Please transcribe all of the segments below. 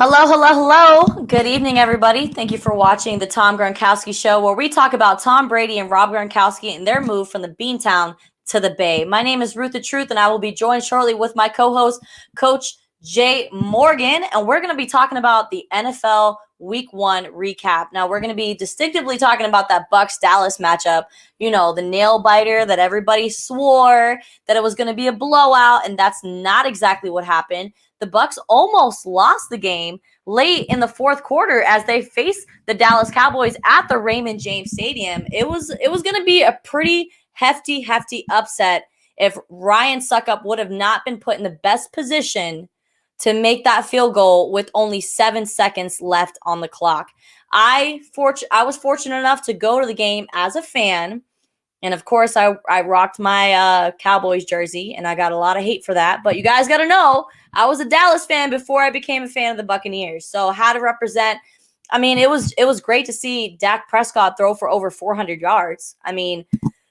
Hello, hello, hello. Good evening, everybody. Thank you for watching the Tom Gronkowski Show, where we talk about Tom Brady and Rob Gronkowski and their move from the Beantown to the Bay. My name is Ruth the Truth, and I will be joined shortly with my co-host, Coach Jay Morgan, and we're going to be talking about the NFL Week 1 recap. Now, we're going to be distinctively talking about that Bucs-Dallas matchup, you know, the nail-biter that everybody swore that it was going to be a blowout, and that's not exactly what happened. The Bucs almost lost the game late in the fourth quarter as they faced the Dallas Cowboys at the Raymond James Stadium. It was going to be a pretty hefty upset if Ryan Suckup would have not been put in the best position to make that field goal with only 7 seconds left on the clock. I was fortunate enough to go to the game as a fan. And of course, I rocked my Cowboys jersey, and I got a lot of hate for that. But you guys got to know, I was a Dallas fan before I became a fan of the Buccaneers. So how to represent? I mean, it was great to see Dak Prescott throw for over 400 yards. I mean,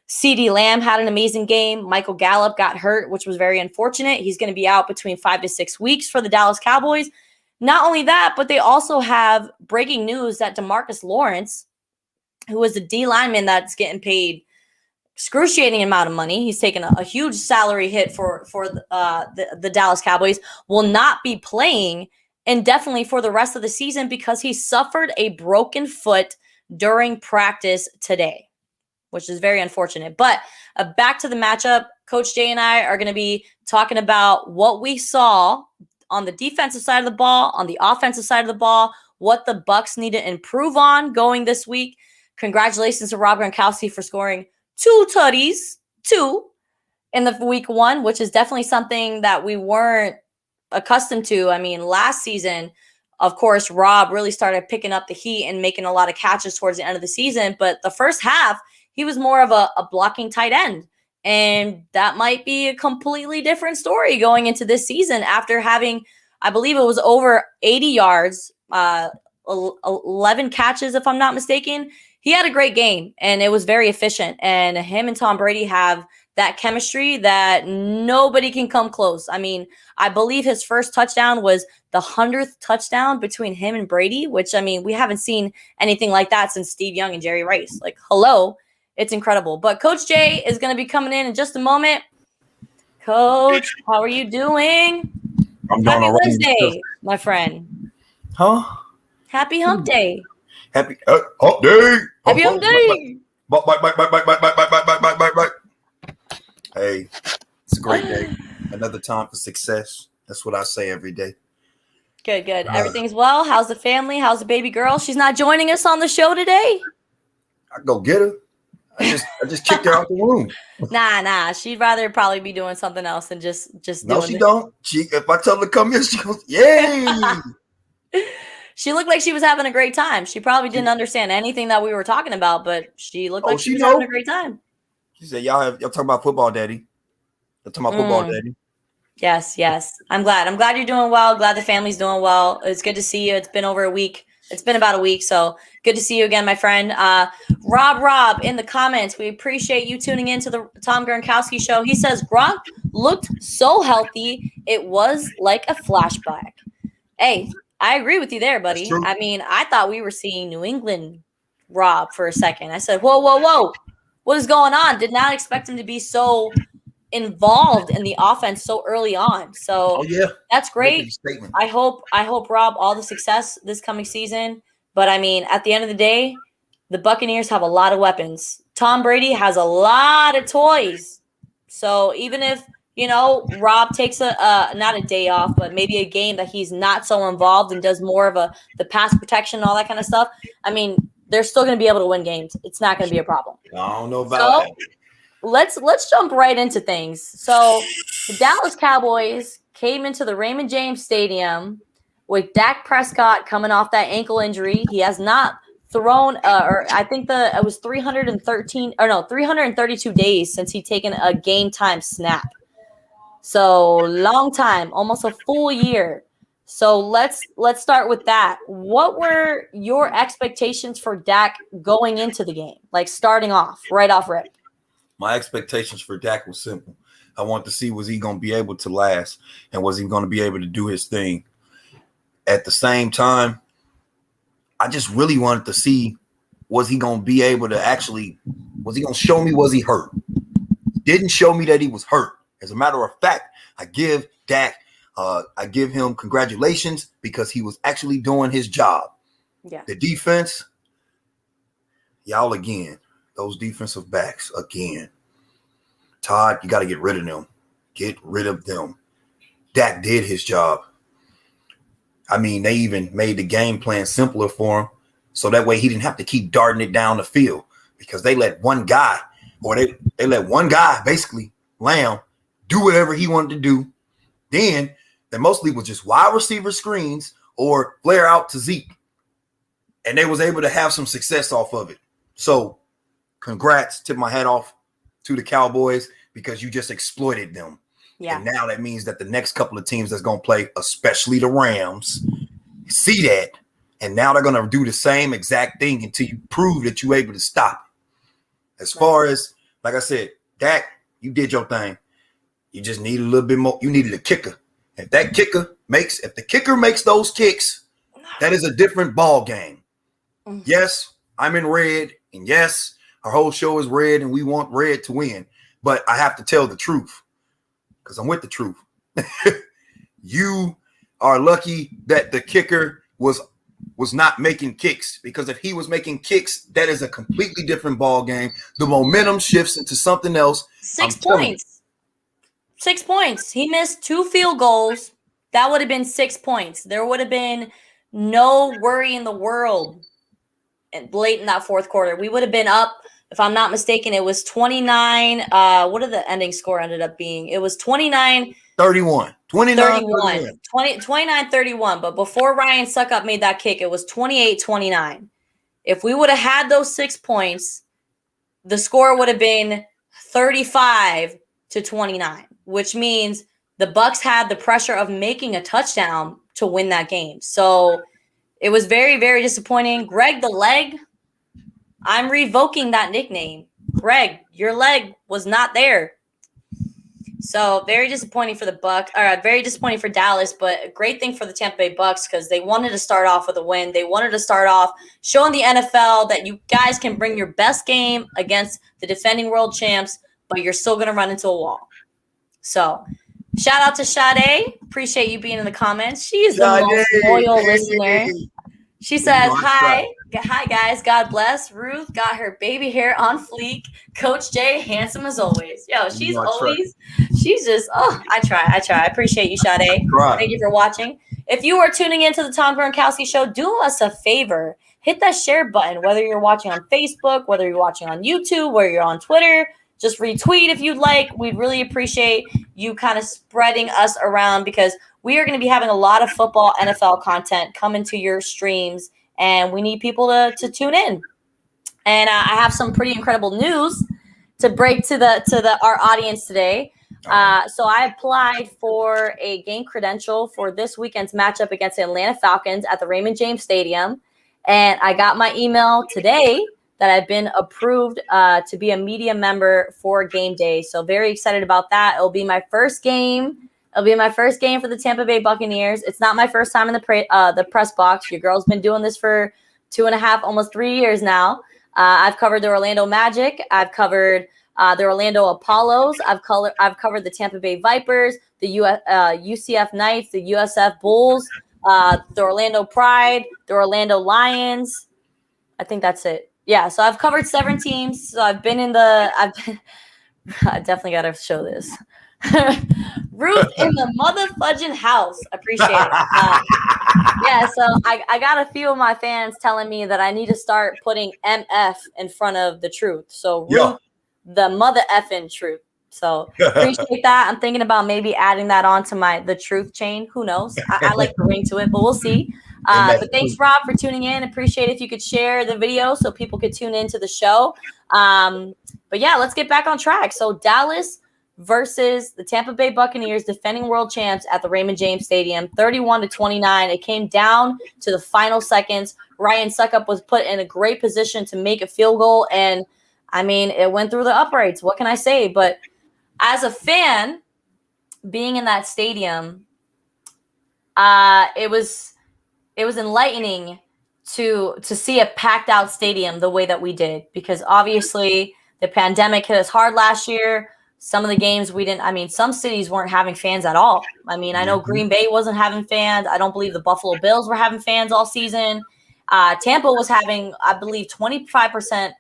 CeeDee Lamb had an amazing game. Michael Gallup got hurt, which was very unfortunate. He's going to be out between 5 to 6 weeks for the Dallas Cowboys. Not only that, but they also have breaking news that DeMarcus Lawrence, who is a D lineman that's getting paid excruciating amount of money. He's taken a huge salary hit for the Dallas Cowboys, will not be playing indefinitely for the rest of the season because he suffered a broken foot during practice today, which is very unfortunate. But back to the matchup, Coach Jay and I are going to be talking about what we saw on the defensive side of the ball, on the offensive side of the ball, what the Bucs need to improve on going this week. Congratulations to Rob Gronkowski for scoring two in the week 1, which is definitely something that we weren't accustomed to. I mean, last season, of course, Rob really started picking up the heat and making a lot of catches towards the end of the season. But the first half, he was more of a blocking tight end. And that might be a completely different story going into this season after having, I believe it was over 80 yards, 11 catches, if I'm not mistaken. He had a great game, and it was very efficient. And him and Tom Brady have that chemistry that nobody can come close. I mean, I believe his first touchdown was the 100th touchdown between him and Brady, which, I mean, we haven't seen anything like that since Steve Young and Jerry Rice. Like, hello, it's incredible. But Coach Jay is going to be coming in just a moment. Coach, how are you doing? I'm doing Happy all right. Wednesday, my friend. Huh? Happy Hump Day. Happy Hump Day. Happy Hump Day. Bye. Hey, it's a great day. Another time for success. That's what I say every day. Good. Everything's well. How's the family? How's the baby girl? She's not joining us on the show today. I go get her. I just kicked her out the room. Nah. She'd rather probably be doing something else than just No, doing she this. don't. If I tell her to come here, she goes, yay. She looked like she was having a great time. She probably didn't understand anything that we were talking about, but she looked like she was having a great time. She said, y'all talking about football, daddy. Y'all talking about football, daddy. Yes. I'm glad you're doing well. Glad the family's doing well. It's good to see you. It's been over a week. It's been about a week, so good to see you again, my friend. Rob, in the comments, we appreciate you tuning in to the Tom Gronkowski Show. He says, Gronk looked so healthy, it was like a flashback. Hey, I agree with you there, buddy. I mean, I thought we were seeing New England Rob for a second. I said, whoa. What is going on? Did not expect him to be so involved in the offense so early on. So that's great. I hope Rob all the success this coming season. But I mean, at the end of the day, the Buccaneers have a lot of weapons. Tom Brady has a lot of toys. So even if, you know, Rob takes not a day off, but maybe a game that he's not so involved and does more of the pass protection and all that kind of stuff, I mean, they're still going to be able to win games. It's not going to be a problem. I don't know about that. Let's jump right into things. So the Dallas Cowboys came into the Raymond James Stadium with Dak Prescott coming off that ankle injury. He has not thrown, or I think it was 332 days since he'd taken a game time snap. So long time, almost a full year. So let's start with that. What were your expectations for Dak going into the game? Like starting off, right off rip. My expectations for Dak was simple. I wanted to see, was he going to be able to last, and was he going to be able to do his thing? at the same time, I just really wanted to see, was he going to be able to actually, was he going to show me, was he hurt? Didn't show me that he was hurt. As a matter of fact, I give Dak, I give him congratulations because he was actually doing his job. Yeah. The defense, y'all again, those defensive backs again. Todd, you got to get rid of them. Get rid of them. Dak did his job. I mean, they even made the game plan simpler for him, so that way he didn't have to keep darting it down the field, because they let one guy, or they let one guy, basically Lamb, do whatever he wanted to do. Then they mostly was just wide receiver screens or flare out to Zeke, and they was able to have some success off of it. So congrats, tip my hat off to the Cowboys, because you just exploited them. Yeah. And now that means that the next couple of teams that's going to play, especially the Rams, see that, and now they're going to do the same exact thing until you prove that you're able to stop it. As far as, like I said, Dak, you did your thing. You just need a little bit more. You needed a kicker. If the kicker makes those kicks, that is a different ball game. Yes, I'm in red, and yes, our whole show is red, and we want red to win. But I have to tell the truth, because I'm with the truth. You are lucky that the kicker was not making kicks, because if he was making kicks, that is a completely different ball game. The momentum shifts into something else. 6 points. 6 points. He missed 2 field goals. That would have been 6 points. There would have been no worry in the world late in that fourth quarter. We would have been up, if I'm not mistaken, it was 29. What did the ending score ended up being? It was 29-31. 29-31. But before Ryan Suckup made that kick, it was 28-29. If we would have had those 6 points, the score would have been 35-29, which means the Bucs had the pressure of making a touchdown to win that game. So it was very, very disappointing. Greg the Leg, I'm revoking that nickname. Greg, your leg was not there. So very disappointing for the Bucs, or very disappointing for Dallas, but a great thing for the Tampa Bay Bucs, because they wanted to start off with a win. They wanted to start off showing the NFL that you guys can bring your best game against the defending world champs, but you're still going to run into a wall. So shout out to Sade. Appreciate you being in the comments. She is the most loyal listener. She says, hi guys, God bless. Ruth got her baby hair on fleek. Coach Jay, handsome as always. Yo, she's just, I try. I appreciate you, Sade. Thank you for watching. If you are tuning into the Tom Gronkowski Show, do us a favor. Hit that share button, whether you're watching on Facebook, whether you're watching on YouTube, whether you're on Twitter. Just retweet if you'd like. We'd really appreciate you kind of spreading us around, because we are going to be having a lot of football NFL content coming to your streams, and we need people to tune in. And I have some pretty incredible news to break to our audience today. So I applied for a game credential for this weekend's matchup against the Atlanta Falcons at the Raymond James Stadium, and I got my email today that I've been approved to be a media member for game day. So very excited about that. It'll be my first game. It'll be my first game for the Tampa Bay Buccaneers. It's not my first time in the press box. Your girl's been doing this for 2.5, almost 3 years now. I've covered the Orlando Magic. I've covered the Orlando Apollos. I've covered the Tampa Bay Vipers, the UCF Knights, the USF Bulls, the Orlando Pride, the Orlando Lions. I think that's it. Yeah, so I've covered 7 teams. So I definitely got to show this. Ruth in the motherfudging house. Appreciate it. Yeah, so I got a few of my fans telling me that I need to start putting MF in front of the truth. So Ruth, the mother effing truth. So appreciate that. I'm thinking about maybe adding that onto the truth chain. Who knows? I like the ring to it, but we'll see. But thanks, Rob, for tuning in. Appreciate if you could share the video so people could tune into the show. But yeah, let's get back on track. So Dallas versus the Tampa Bay Buccaneers, defending world champs at the Raymond James Stadium, 31-29. It came down to the final seconds. Ryan Suckup was put in a great position to make a field goal, and I mean, it went through the uprights. What can I say? But as a fan, being in that stadium, it was it was enlightening to see a packed out stadium the way that we did, because obviously the pandemic hit us hard last year. Some of the games we didn't, I mean, some cities weren't having fans at all. I mean, I know Green Bay wasn't having fans. I don't believe the Buffalo Bills were having fans all season. Tampa was having, I believe, 25%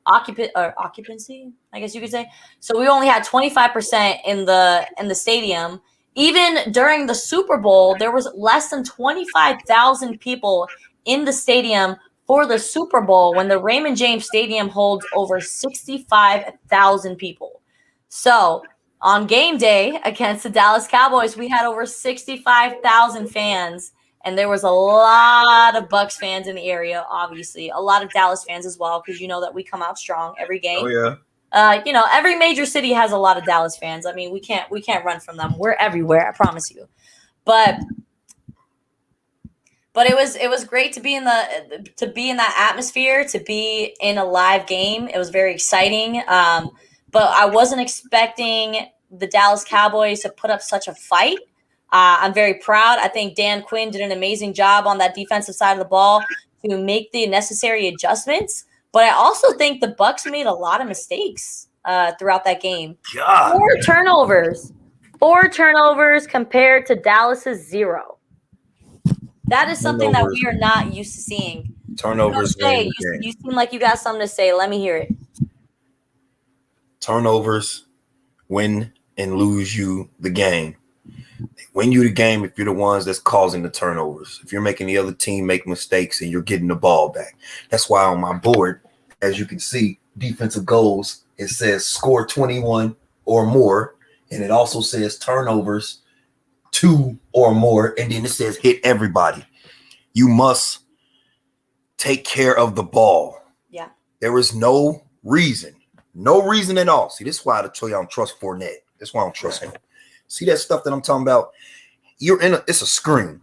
occupancy, I guess you could say. So we only had 25% in the stadium. Even during the Super Bowl, there was less than 25,000 people in the stadium for the Super Bowl, when the Raymond James Stadium holds over 65,000 people. So on game day against the Dallas Cowboys, we had over 65,000 fans, and there was a lot of Bucs fans in the area, obviously. A lot of Dallas fans as well, because you know that we come out strong every game. Oh, yeah. Every major city has a lot of Dallas fans. I mean, we can't run from them. We're everywhere, I promise you. But it was great to be in that atmosphere, to be in a live game. It was very exciting. But I wasn't expecting the Dallas Cowboys to put up such a fight. I'm very proud. I think Dan Quinn did an amazing job on that defensive side of the ball to make the necessary adjustments. But I also think the Bucs made a lot of mistakes throughout that game. God. 4 turnovers compared to Dallas's 0. That is something that we are not used to seeing. Turnovers. You seem like you got something to say. Let me hear it. Turnovers win and lose you the game. They win you the game if you're the ones that's causing the turnovers. If you're making the other team make mistakes and you're getting the ball back. That's why on my board, as you can see, defensive goals, it says score 21 or more. And it also says turnovers 2 or more. And then it says hit everybody. You must take care of the ball. Yeah. There is no reason at all. See, this is why I tell you I don't trust Fournette. That's why I don't trust him. See that stuff that I'm talking about? It's a screen.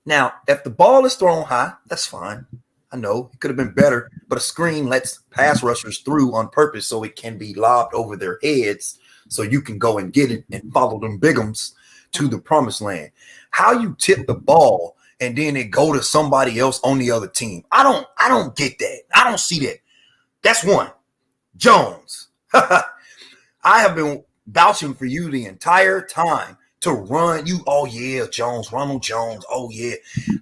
Now, if the ball is thrown high, that's fine. I know it could have been better, but a screen lets pass rushers through on purpose so it can be lobbed over their heads so you can go and get it and follow them bigums to the promised land. How you tip the ball and then it go to somebody else on the other team. I don't get that. I don't see that. That's one. Jones. I have been vouching for you the entire time to run you. Oh, yeah, Jones, Ronald Jones. Oh, yeah.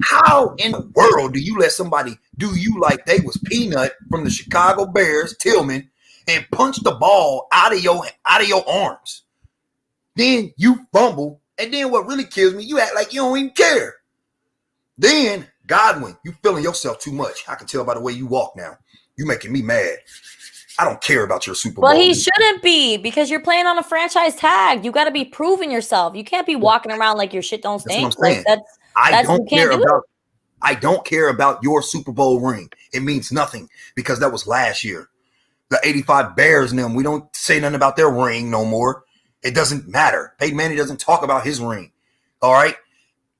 How in the world do you let somebody do you like they was Peanut from the Chicago Bears, Tillman, and punch the ball out of your arms? Then you fumble, and then what really kills me, you act like you don't even care. Then, Godwin, you feeling yourself too much. I can tell by the way you walk now. You making me mad. I don't care about your Super Bowl. Well, he shouldn't be, because you're playing on a franchise tag. You got to be proving yourself. You can't be walking around like your shit don't stink. Like I don't care about your Super Bowl ring. It means nothing because that was last year. The 85 Bears and them, we don't say nothing about their ring no more. It doesn't matter. Peyton Manning doesn't talk about his ring. All right?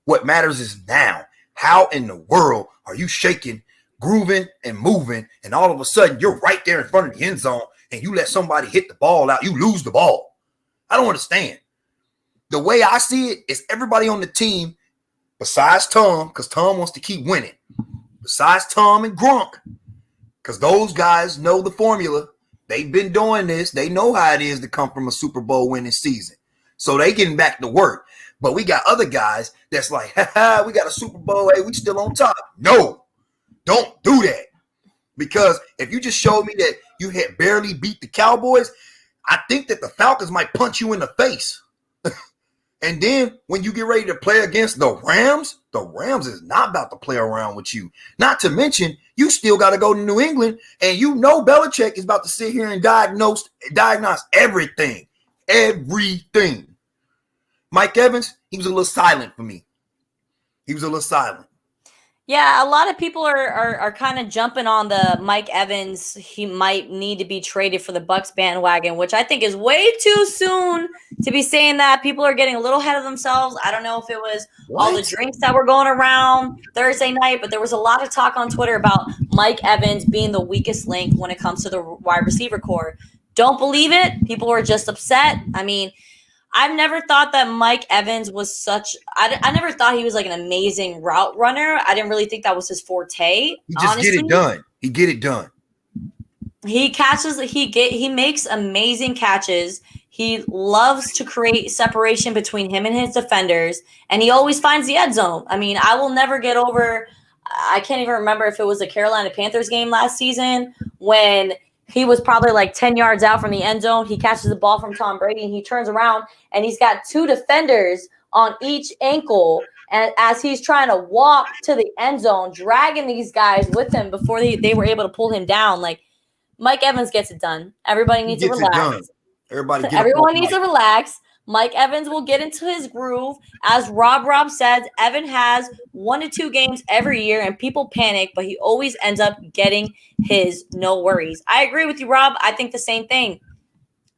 What matters is now. How in the world are you shaking, grooving and moving, and all of a sudden you're right there in front of the end zone and you let somebody hit the ball out, you lose the ball? I don't understand. The way I see it is everybody on the team, besides Tom, because Tom wants to keep winning, besides Tom and Gronk, because those guys know the formula. They've been doing this. They know how it is to come from a Super Bowl winning season. So they getting back to work. But we got other guys that's like, we got a Super Bowl. Hey, we still on top. No. Don't do that, because if you just showed me that you had barely beat the Cowboys, I think that the Falcons might punch you in the face. And then when you get ready to play against the Rams is not about to play around with you. Not to mention, you still got to go to New England, and you know Belichick is about to sit here and diagnose everything. Everything. Mike Evans, he was a little silent for me. Yeah, a lot of people are kind of jumping on the Mike Evans. He might need to be traded for the Bucs bandwagon, which I think is way too soon to be saying that. People are getting a little ahead of themselves. I don't know if it was all the drinks that were going around Thursday night, but there was a lot of talk on Twitter about Mike Evans being the weakest link when it comes to the wide receiver core. Don't believe it. People were just upset. I mean, I've never thought that Mike Evans was I never thought he was like an amazing route runner. I didn't really think that was his forte. He just honestly. get it done. He get it done. He makes amazing catches. He loves to create separation between him and his defenders, and he always finds the end zone. I mean, I will never get over. I can't even remember if it was the Carolina Panthers game last season when he was probably like 10 yards out from the end zone. He catches the ball from Tom Brady, and he turns around, and he's got two defenders on each ankle. And as he's trying to walk to the end zone, dragging these guys with him before they were able to pull him down, like, Mike Evans gets it done. Everybody needs to relax. Everyone needs to relax. Mike Evans will get into his groove. As Rob said, Evan has 1 to 2 games every year, and people panic, but he always ends up getting his no worries. I agree with you, Rob. I think the same thing.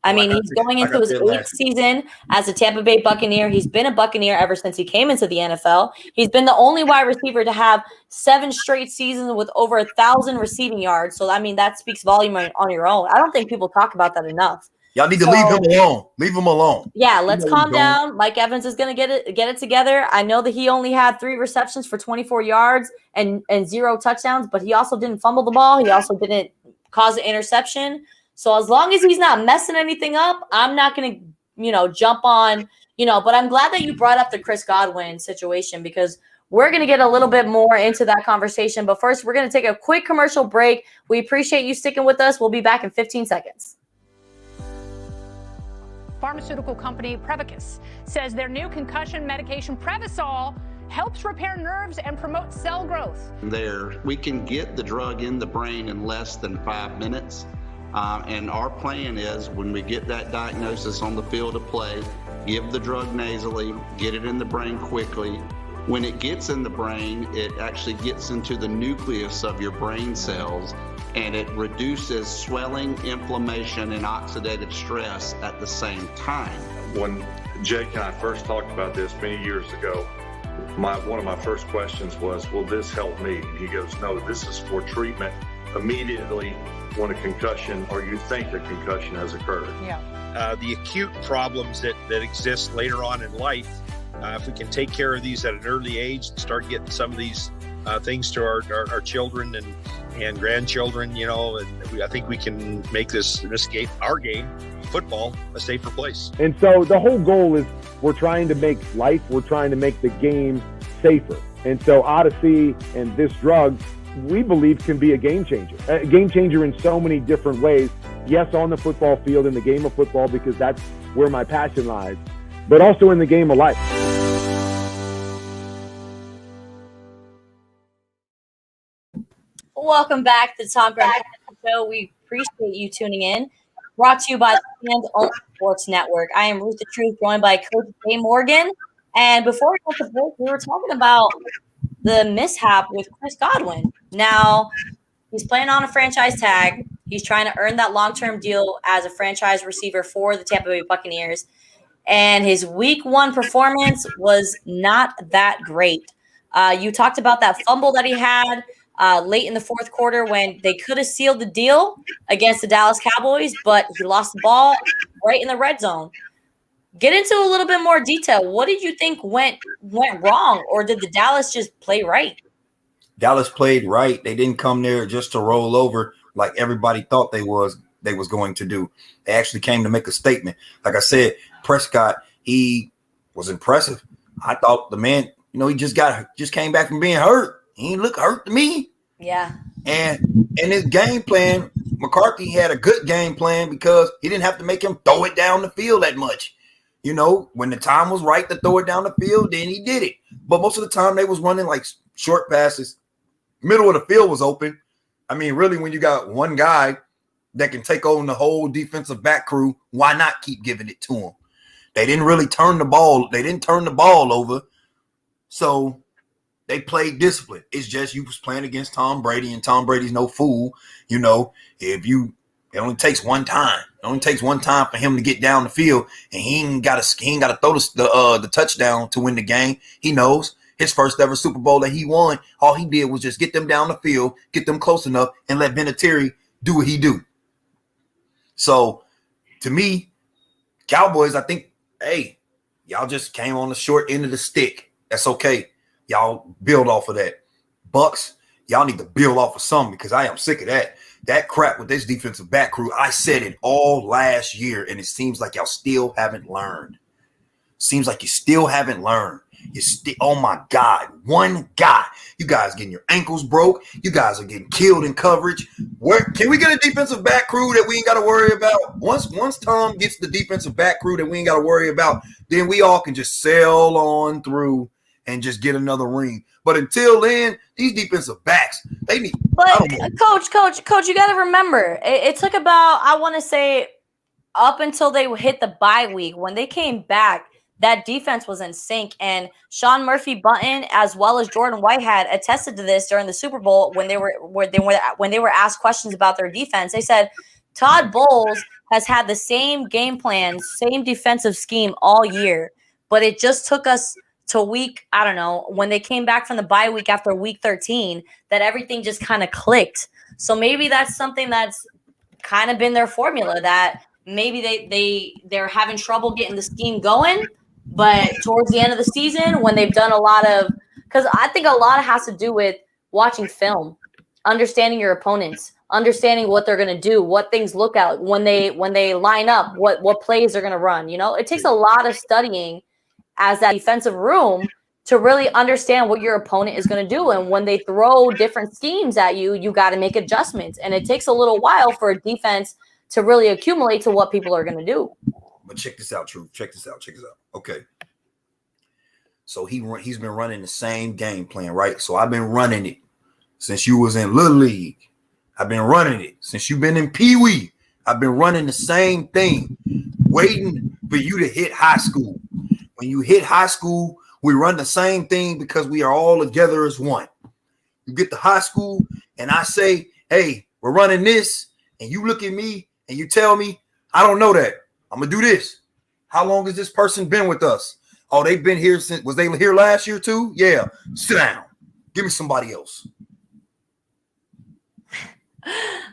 I mean, he's going into his 8th season as a Tampa Bay Buccaneer. He's been a Buccaneer ever since he came into the NFL. He's been the only wide receiver to have 7 straight seasons with over 1,000 receiving yards. So, I mean, that speaks volume on your own. I don't think people talk about that enough. Y'all need to leave him alone. Leave him alone. Yeah, let's calm down. Mike Evans is going to get it together. I know that he only had 3 receptions for 24 yards and 0 touchdowns, but he also didn't fumble the ball. He also didn't cause an interception. So as long as he's not messing anything up, I'm not going to, jump on, but I'm glad that you brought up the Chris Godwin situation because we're going to get a little bit more into that conversation. But first, we're going to take a quick commercial break. We appreciate you sticking with us. We'll be back in 15 seconds. Pharmaceutical company Prevacus says their new concussion medication Prevacol helps repair nerves and promote cell growth. We can get the drug in the brain in less than 5 minutes. And our plan is when we get that diagnosis on the field of play, give the drug nasally, get it in the brain quickly. When it gets in the brain, it actually gets into the nucleus of your brain cells and it reduces swelling, inflammation, and oxidative stress at the same time. When Jake and I first talked about this many years ago, one of my first questions was, will this help me? And he goes, no, this is for treatment immediately when a concussion or you think a concussion has occurred. Yeah. The acute problems that exist later on in life, if we can take care of these at an early age and start getting some of these things to our children and grandchildren, and I think we can make this game, our game, football, a safer place. And so the whole goal is we're trying to make the game safer. And so Odyssey and this drug, we believe can be a game changer in so many different ways. Yes, on the football field, in the game of football, because that's where my passion lies, but also in the game of life. Welcome back to the Tom Gronkowski Show. We appreciate you tuning in. Brought to you by the Fans Only Sports Network. I am Ruth the Truth, joined by Coach Jay Morgan. And before we went to break, we were talking about the mishap with Chris Godwin. Now, he's playing on a franchise tag. He's trying to earn that long-term deal as a franchise receiver for the Tampa Bay Buccaneers. And his week 1 performance was not that great. You talked about that fumble that he had late in the 4th quarter when they could have sealed the deal against the Dallas Cowboys, but he lost the ball right in the red zone. Get into a little bit more detail. What did you think went wrong, or did the Dallas just play right? Dallas played right. They didn't come there just to roll over like everybody thought they was going to do. They actually came to make a statement. Like I said, Prescott, he was impressive. I thought the man, he just came back from being hurt. He didn't look hurt to me. Yeah. And in his game plan, McCarthy had a good game plan because he didn't have to make him throw it down the field that much. When the time was right to throw it down the field, then he did it. But most of the time they was running like short passes. Middle of the field was open. I mean, really, when you got one guy that can take on the whole defensive back crew, why not keep giving it to him? They didn't really turn the ball. They didn't turn the ball over. So they played discipline. It's just you was playing against Tom Brady, and Tom Brady's no fool. It only takes one time. It only takes one time for him to get down the field, and he ain't got to throw the touchdown to win the game. He knows his first ever Super Bowl that he won. All he did was just get them down the field, get them close enough, and let Vinatieri do what he do. So, to me, Cowboys, I think hey, y'all just came on the short end of the stick. That's okay. Y'all build off of that. Bucks, y'all need to build off of something because I am sick of that. That crap with this defensive back crew. I said it all last year, and it seems like y'all still haven't learned. Seems like you still haven't learned. Oh my God, one guy. You guys getting your ankles broke. You guys are getting killed in coverage. Where can we get a defensive back crew that we ain't got to worry about? Once Tom gets the defensive back crew that we ain't got to worry about, then we all can just sail on through and just get another ring. But until then, these defensive backs, they need. But coach, you got to remember, it took about, I want to say, up until they hit the bye week. When they came back, that defense was in sync, and Sean Murphy-Bunting as well as Jordan Whitehead attested to this during the Super Bowl when they were asked questions about their defense. They said Todd Bowles has had the same game plan, same defensive scheme all year, but it just took us to week, I don't know, when they came back from the bye week after week 13, that everything just kind of clicked. So maybe that's something that's kind of been their formula, that maybe they're having trouble getting the scheme going. But towards the end of the season, when they've done a lot of – because I think a lot has to do with watching film, understanding your opponents, understanding what they're going to do, what things look at when they line up, what plays they're going to run. You know, it takes a lot of studying as that defensive room to really understand what your opponent is going to do. And when they throw different schemes at you, you got to make adjustments. And it takes a little while for a defense to really accumulate to what people are going to do. But check this out, True. Check this out. Okay. So he's been running the same game plan, right? So I've been running it since you was in Little League. I've been running it since you've been in Pee Wee. I've been running the same thing, waiting for you to hit high school. When you hit high school, we run the same thing because we are all together as one. You get to high school, and I say, hey, we're running this, and you look at me, and you tell me, I don't know that. I'm going to do this. How long has this person been with us? Oh, they've been here since, was they here last year too? Yeah. Sit down. Give me somebody else.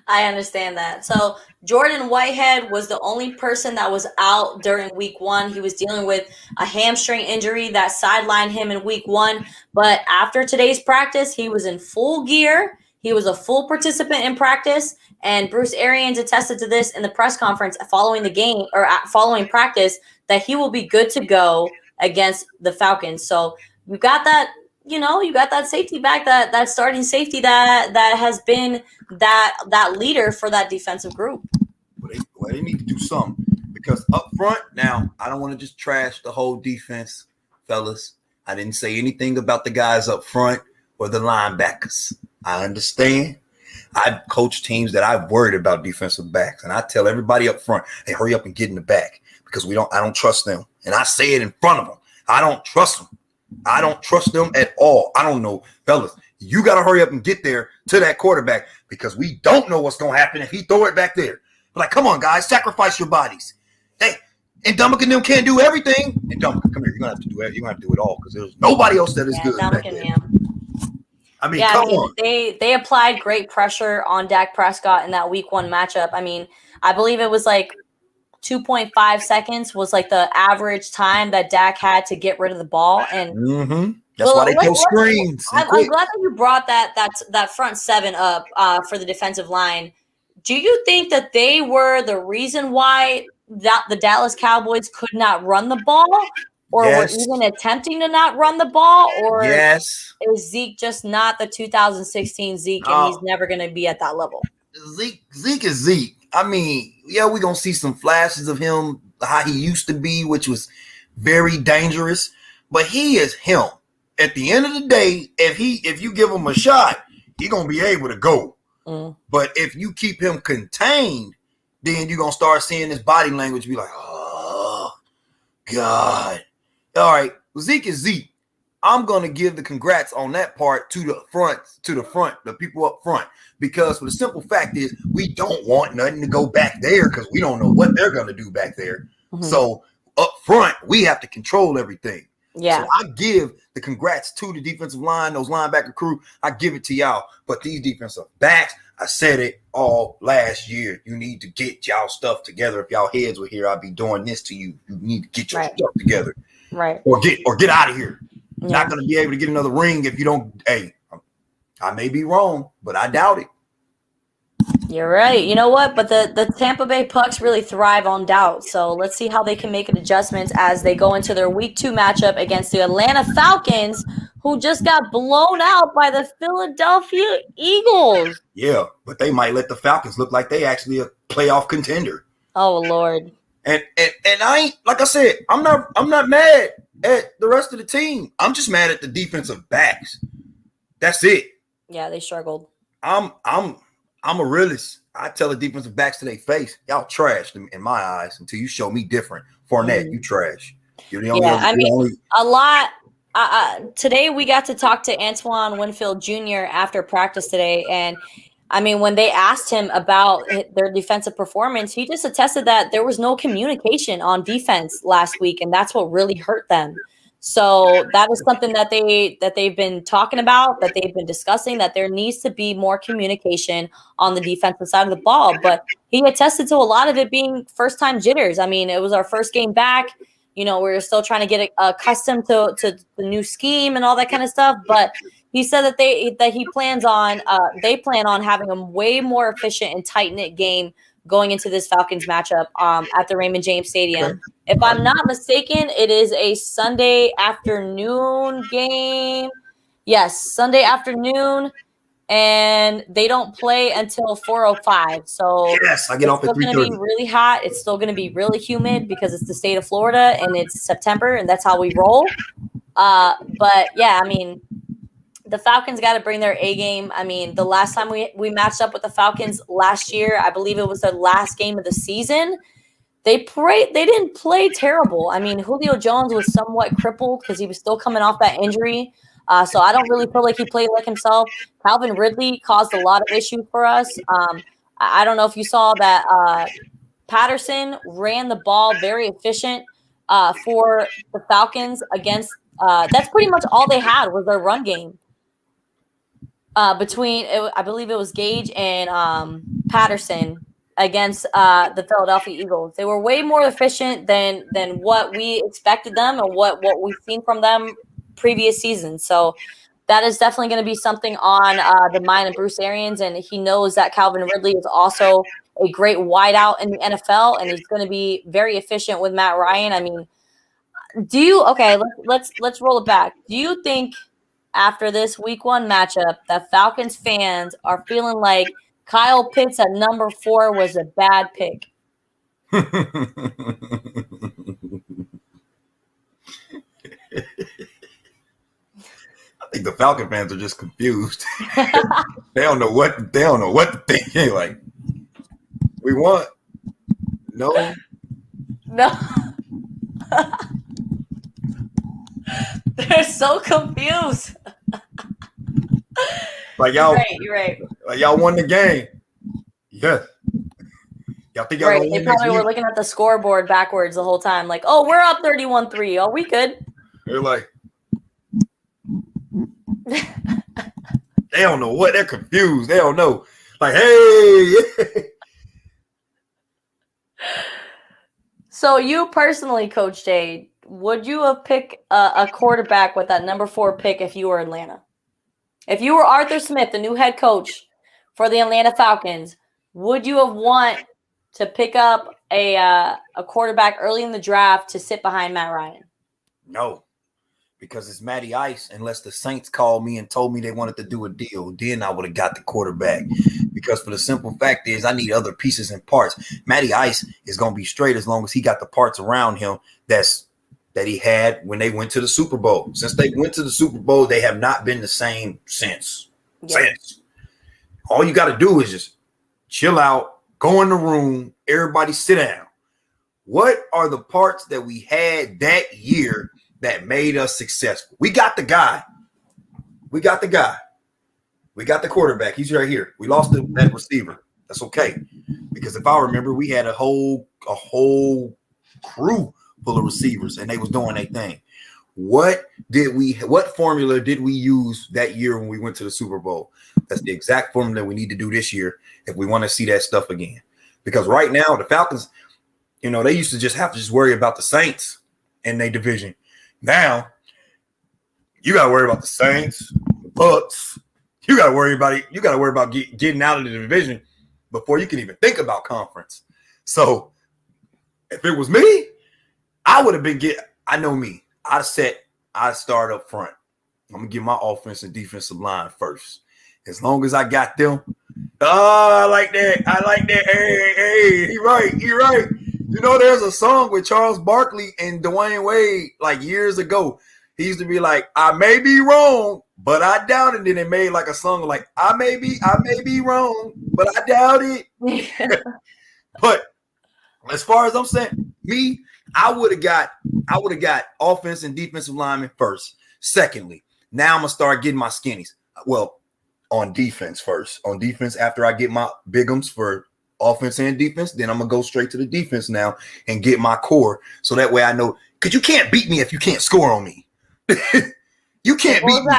I understand that. So Jordan Whitehead was the only person that was out during week 1. He was dealing with a hamstring injury that sidelined him in week 1. But after today's practice, he was in full gear. He was a full participant in practice. And Bruce Arians attested to this in the press conference following the game or following practice that he will be good to go against the Falcons. So you got that, you got that safety back, that starting safety that has been that leader for that defensive group. Well, they need to do something because up front now, I don't want to just trash the whole defense, fellas. I didn't say anything about the guys up front or the linebackers. I understand. I've coached teams that I've worried about defensive backs, and I tell everybody up front, hey, hurry up and get in the back because I don't trust them. And I say it in front of them. I don't trust them. I don't trust them at all. I don't know, fellas. You got to hurry up and get there to that quarterback because we don't know what's going to happen if he throw it back there. But like, come on, guys, sacrifice your bodies. Hey, and Dummick and them can't do everything. And Dummick, come here. You're going to have to do it. You're going to have to do it all because there's nobody else that is good. Back there. I mean, come on. They applied great pressure on Dak Prescott in that week 1 matchup. I mean, I believe it was like 2.5 seconds was like the average time that Dak had to get rid of the ball. And that's why they throw screens. I'm glad that you brought that front 7 up for the defensive line. Do you think that they were the reason why the Dallas Cowboys could not run the ball? Or were even attempting to not run the ball? Or is Zeke just not the 2016 Zeke and he's never going to be at that level? Zeke is Zeke. I mean, yeah, we're going to see some flashes of him, how he used to be, which was very dangerous. But he is him. At the end of the day, if you give him a shot, he's going to be able to go. But if you keep him contained, then you're going to start seeing his body language be like, oh, God. All right, Zeke is Zeke. I'm going to give the congrats on that part to the front, the people up front, because for the simple fact is we don't want nothing to go back there because we don't know what they're going to do back there. So up front, we have to control everything. Yeah. So I give the congrats to the defensive line, those linebacker crew. I give it to y'all. But these defensive backs, I said it all last year. You need to get y'all stuff together. If y'all heads were here, I'd be doing this to you. You need to get your stuff together. Right. Or get out of here. Yeah. Not going to be able to get another ring if you don't. Hey, I may be wrong, but I doubt it. You're right. You know what? But the Tampa Bay Bucks really thrive on doubt. So let's see how they can make adjustments as they go into their Week 2 matchup against the Atlanta Falcons, who just got blown out by the Philadelphia Eagles. Yeah, but they might let the Falcons look like they actually a playoff contender. Oh Lord. And I ain't, like I said, I'm not mad at the rest of the team. I'm just mad at the defensive backs. That's it. Yeah, they struggled. I'm a realist. I tell the defensive backs to their face, y'all trash in my eyes until you show me different. Fournette, you trash. You're the only. A lot. Today we got to talk to Antoine Winfield Jr. after practice today, and I mean, when they asked him about their defensive performance, he just attested that there was no communication on defense last week, and that's what really hurt them. So that is something that they've been talking about, that they've been discussing, that there needs to be more communication on the defensive side of the ball. But he attested to a lot of it being first-time jitters. I mean, it was our first game back. You know, we were still trying to get accustomed to the new scheme and all that kind of stuff. But he said that they plan on having a way more efficient and tight-knit game going into this Falcons matchup at the Raymond James Stadium. If I'm not mistaken, it is a Sunday afternoon game. Yes, Sunday afternoon, and they don't play until 4:05. So yes, I get off at 3:30. It's still going to be really hot. It's still going to be really humid because it's the state of Florida and it's September, and that's how we roll. But yeah, I mean, the Falcons got to bring their A game. I mean, the last time we matched up with the Falcons last year, I believe it was their last game of the season. They didn't play terrible. I mean, Julio Jones was somewhat crippled because he was still coming off that injury. So I don't really feel like he played like himself. Calvin Ridley caused a lot of issues for us. I don't know if you saw that Patterson ran the ball very efficient for the Falcons against that's pretty much all they had was their run game. I believe it was Gage and Patterson against the Philadelphia Eagles. They were way more efficient than what we expected them and what we've seen from them previous seasons. So that is definitely going to be something on the mind of Bruce Arians, and he knows that Calvin Ridley is also a great wideout in the NFL, and he's going to be very efficient with Matt Ryan. I mean, let's roll it back. Do you think after this Week 1 matchup that Falcons fans are feeling like Kyle Pitts at number 4 was a bad pick? I think the Falcon fans are just confused. They don't know what to think. They're like, we won. No. They're so confused. Like y'all, you're right. Like y'all won the game. Yes. Y'all think y'all right? They probably were looking at the scoreboard backwards the whole time. Like, oh, we're up 31-3. Oh, we good. They're like, they don't know what. They're confused. They don't know. Like, hey. So you personally, Coach Jay, would you have picked a quarterback with that number 4 pick if you were Atlanta? If you were Arthur Smith, the new head coach for the Atlanta Falcons, would you have want to pick up a quarterback early in the draft to sit behind Matt Ryan? No, because it's Matty Ice. Unless the Saints called me and told me they wanted to do a deal, then I would have got the quarterback. Because for the simple fact is I need other pieces and parts. Matty Ice is going to be straight as long as he got the parts around him that he had when they went to the Super Bowl. Since they went to the Super Bowl, they have not been the same since. All you got to do is just chill out, go in the room, everybody sit down. What are the parts that we had that year that made us successful? We got the guy. We got the quarterback. He's right here. We lost that receiver. That's okay. Because if I remember, we had a whole crew full of receivers, and they was doing their thing. what formula did we use that year when we went to the Super Bowl? That's the exact formula we need to do this year if we want to see that stuff again. Because right now, the Falcons, they used to just worry about the Saints in their division. Now, you got to worry about the Saints, the Bucks. You got to worry about it. You got to worry about getting out of the division before you can even think about conference. So, if it was me, I would have been I know me. I'd start up front. I'm going to get my offense and defensive line first. As long as I got them. Oh, I like that. Hey, you're right. There's a song with Charles Barkley and Dwayne Wade like years ago. He used to be like, I may be wrong, but I doubt it. And they made like a song like, I may be wrong, but I doubt it. But as far as I'm saying, me, I would have got offense and defensive linemen first. Secondly, now I'm gonna start getting my skinnies. Well, on defense first. On defense, after I get my bigums for offense and defense, then I'm gonna go straight to the defense now and get my core. So that way I know, because you can't beat me if you can't score on me. You can't beat me.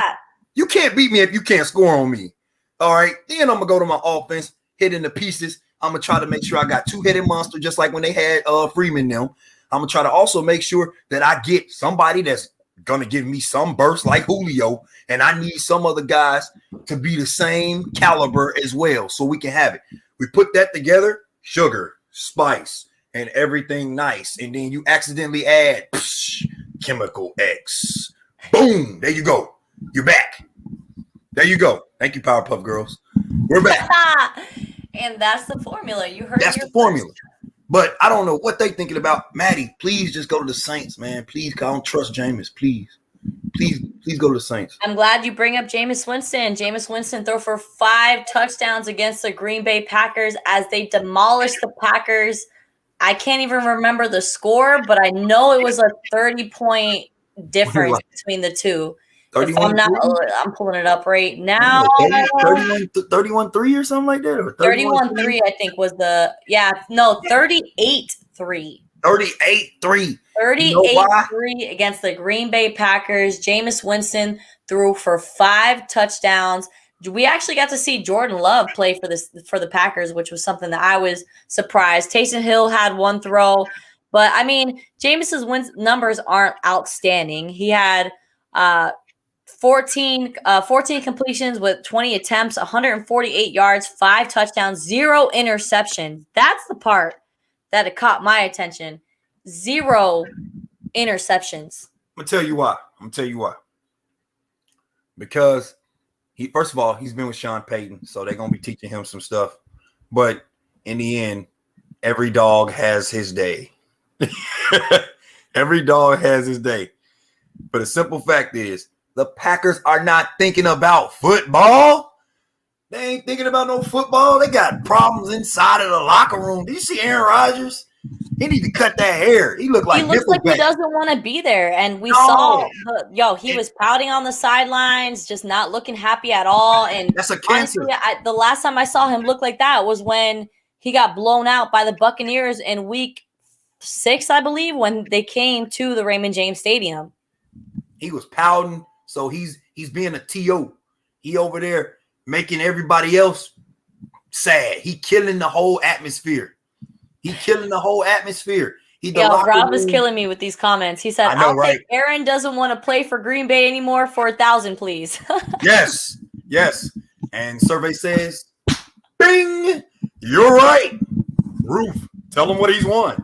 You can't beat me if you can't score on me. All right. Then I'm gonna go to my offense, hitting the pieces. I'm gonna try to make sure I got two-headed monster, just like when they had Freeman now. I'm gonna try to also make sure that I get somebody that's gonna give me some burst like Julio, and I need some other guys to be the same caliber as well, so we can have it. We put that together, sugar, spice, and everything nice, and then you accidentally add chemical X. Boom! There you go. You're back. There you go. Thank you, Powerpuff Girls. We're back. And that's the formula. You heard. That's the formula. But I don't know what they thinking about. Maddie, please just go to the Saints, man. Please, I don't trust Jameis. Please go to the Saints. I'm glad you bring up Jameis Winston. Jameis Winston threw for 5 touchdowns against the Green Bay Packers as they demolished the Packers. I can't even remember the score, but I know it was a 30-point difference between the two. If I'm pulling it up right now. 31-3 or something like that? Or 31-3, I think was 38-3. 38-3. 38-3 against the Green Bay Packers. Jameis Winston threw for 5 touchdowns. We actually got to see Jordan Love play for the Packers, which was something that I was surprised. Taysom Hill had 1 throw. But, I mean, Jameis's numbers aren't outstanding. He had 14 completions with 20 attempts, 148 yards, 5 touchdowns, 0 interceptions. That's the part that it caught my attention. 0 interceptions. I'm gonna tell you why. Because first of all, he's been with Sean Payton, so they're gonna be teaching him some stuff. But in the end, every dog has his day. Every dog has his day. But the simple fact is, the Packers are not thinking about football. They ain't thinking about no football. They got problems inside of the locker room. Did you see Aaron Rodgers? He need to cut that hair. He looks like he doesn't want to be there. And we saw, he was pouting on the sidelines, just not looking happy at all. And that's a cancer. Honestly, the last time I saw him look like that was when he got blown out by the Buccaneers in week 6, I believe, when they came to the Raymond James Stadium. He was pouting, so he's being a TO. He over there making everybody else sad. He killing the whole atmosphere. Rob is killing me with these comments. He said, I'll take Aaron doesn't want to play for Green Bay anymore for 1,000, please. Yes. And survey says, bing, you're right. Ruth, tell him what he's won.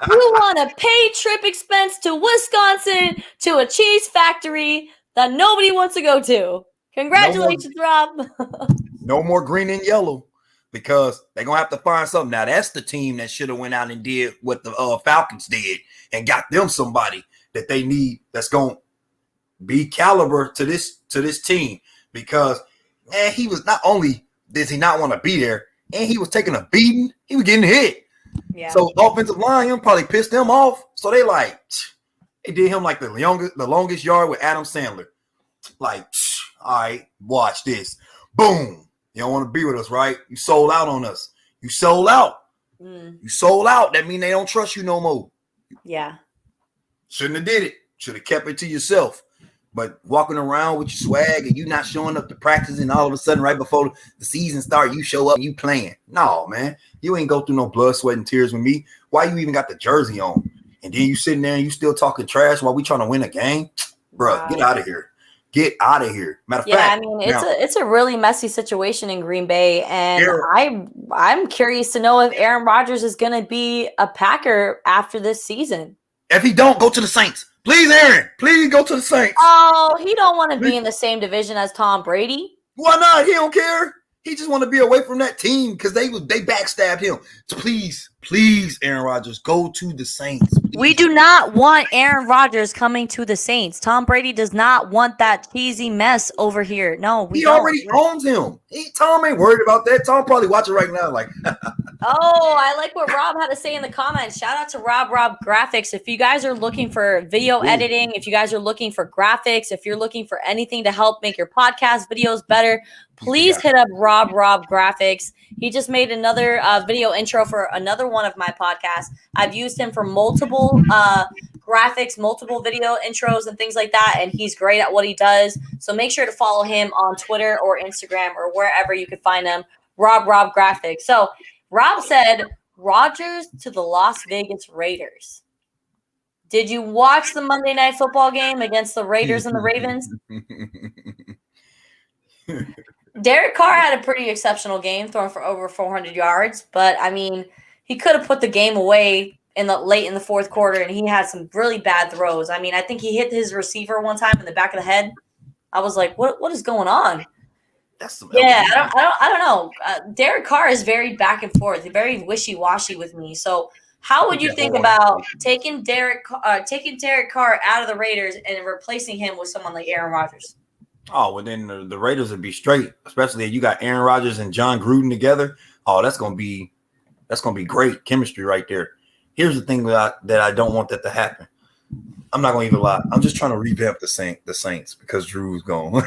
You want a paid trip expense to Wisconsin to a cheese factory that nobody wants to go to. Congratulations, Rob. No more green and yellow, because they're going to have to find something. Now, that's the team that should have went out and did what the Falcons did and got them somebody that they need that's going to be caliber to this team, because he was not only does he not want to be there, and he was taking a beating, he was getting hit. Yeah. So offensive line probably pissed them off. So they did him like the longest yard with Adam Sandler. Like, all right, watch this. Boom. You don't want to be with us, right? You sold out on us. You sold out. You sold out. That means they don't trust you no more. Yeah. Shouldn't have did it. Should have kept it to yourself. But walking around with your swag and you not showing up to practice, and all of a sudden right before the season start, you show up and you playing. No, man. You ain't go through no blood, sweat, and tears with me. Why you even got the jersey on? And then you sitting there and you still talking trash while we trying to win a game? Bruh, get out of here. Get out of here. Matter of fact. I mean, it's a really messy situation in Green Bay, and I'm curious to know if Aaron Rodgers is going to be a Packer after this season. If he don't, go to the Saints. Please, Aaron. Please go to the Saints. Oh, he don't want to be in the same division as Tom Brady. Why not? He don't care. He just want to be away from that team because they backstabbed him. So please, Aaron Rodgers, go to the Saints. Please. We do not want Aaron Rodgers coming to the Saints. Tom Brady does not want that cheesy mess over here. No, he already owns him. Tom ain't worried about that. Tom probably watching right now like. Oh, I like what Rob had to say in the comments. Shout out to Rob Graphics. If you guys are looking for video editing, if you guys are looking for graphics, if you're looking for anything to help make your podcast videos better, please hit up Rob Graphics. He just made another video intro for another one of my podcasts. I've used him for multiple graphics, multiple video intros and things like that, and he's great at what he does. So make sure to follow him on Twitter or Instagram or wherever you can find him, Rob Graphics. So Rob said, Rodgers to the Las Vegas Raiders. Did you watch the Monday Night Football game against the Raiders and the Ravens? Derek Carr had a pretty exceptional game, throwing for over 400 yards. But, I mean, he could have put the game away late in the fourth quarter, and he had some really bad throws. I mean, I think he hit his receiver one time in the back of the head. I was like, what is going on? I don't know. Derek Carr is very back and forth, very wishy-washy with me. So how would you think about taking Derek Carr out of the Raiders and replacing him with someone like Aaron Rodgers? Oh, well, then the Raiders would be straight, especially if you got Aaron Rodgers and John Gruden together. Oh, that's gonna be great chemistry right there. Here's the thing that I don't want that to happen. I'm not gonna even lie. I'm just trying to revamp the Saints because Drew's gone.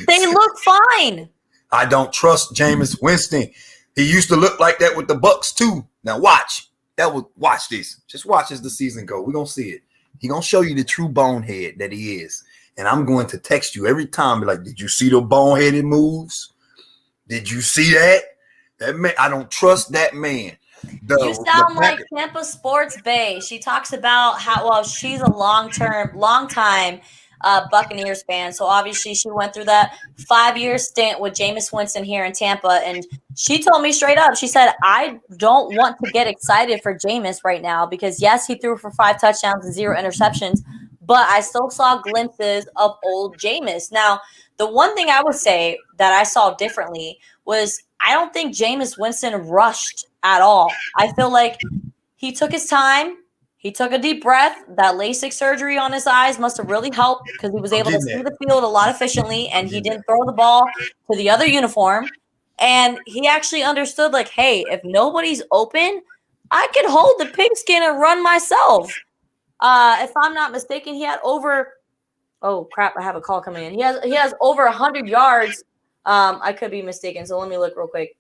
They look fine. I don't trust Jameis Winston. He used to look like that with the Bucks too. Now watch this. Just watch as the season go. We're gonna see it. He gonna show you the true bonehead that he is. And I'm going to text you every time, be like, did you see the boneheaded moves? Did you see that? That man, I don't trust that man. You sound like Tampa Sports Bay. She talks about how she's a long time Buccaneers fan. So obviously she went through that 5-year stint with Jameis Winston here in Tampa. And she told me straight up, she said, I don't want to get excited for Jameis right now because yes, he threw for 5 touchdowns and 0 interceptions, but I still saw glimpses of old Jameis. Now, the one thing I would say that I saw differently was I don't think Jameis Winston rushed at all. I feel like he took his time. He took a deep breath. That LASIK surgery on his eyes must have really helped because he was able to see the field a lot efficiently, and he didn't throw the ball to the other uniform. And he actually understood, like, hey, if nobody's open, I could hold the pigskin and run myself. If I'm not mistaken, he had over – oh, crap, I have a call coming in. He has over 100 yards. I could be mistaken, so let me look real quick.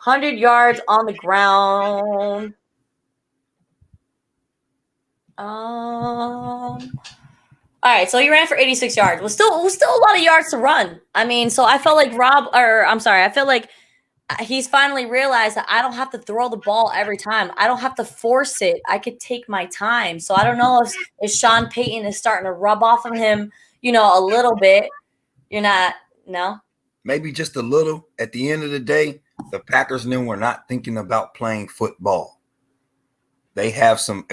100 yards on the ground. All right, so he ran for 86 yards. It was still a lot of yards to run. I mean, so I felt like I feel like he's finally realized that I don't have to throw the ball every time. I don't have to force it. I could take my time. So I don't know if Sean Payton is starting to rub off on him, a little bit. You're not, no? Maybe just a little. At the end of the day, the Packers knew we're not thinking about playing football. They have some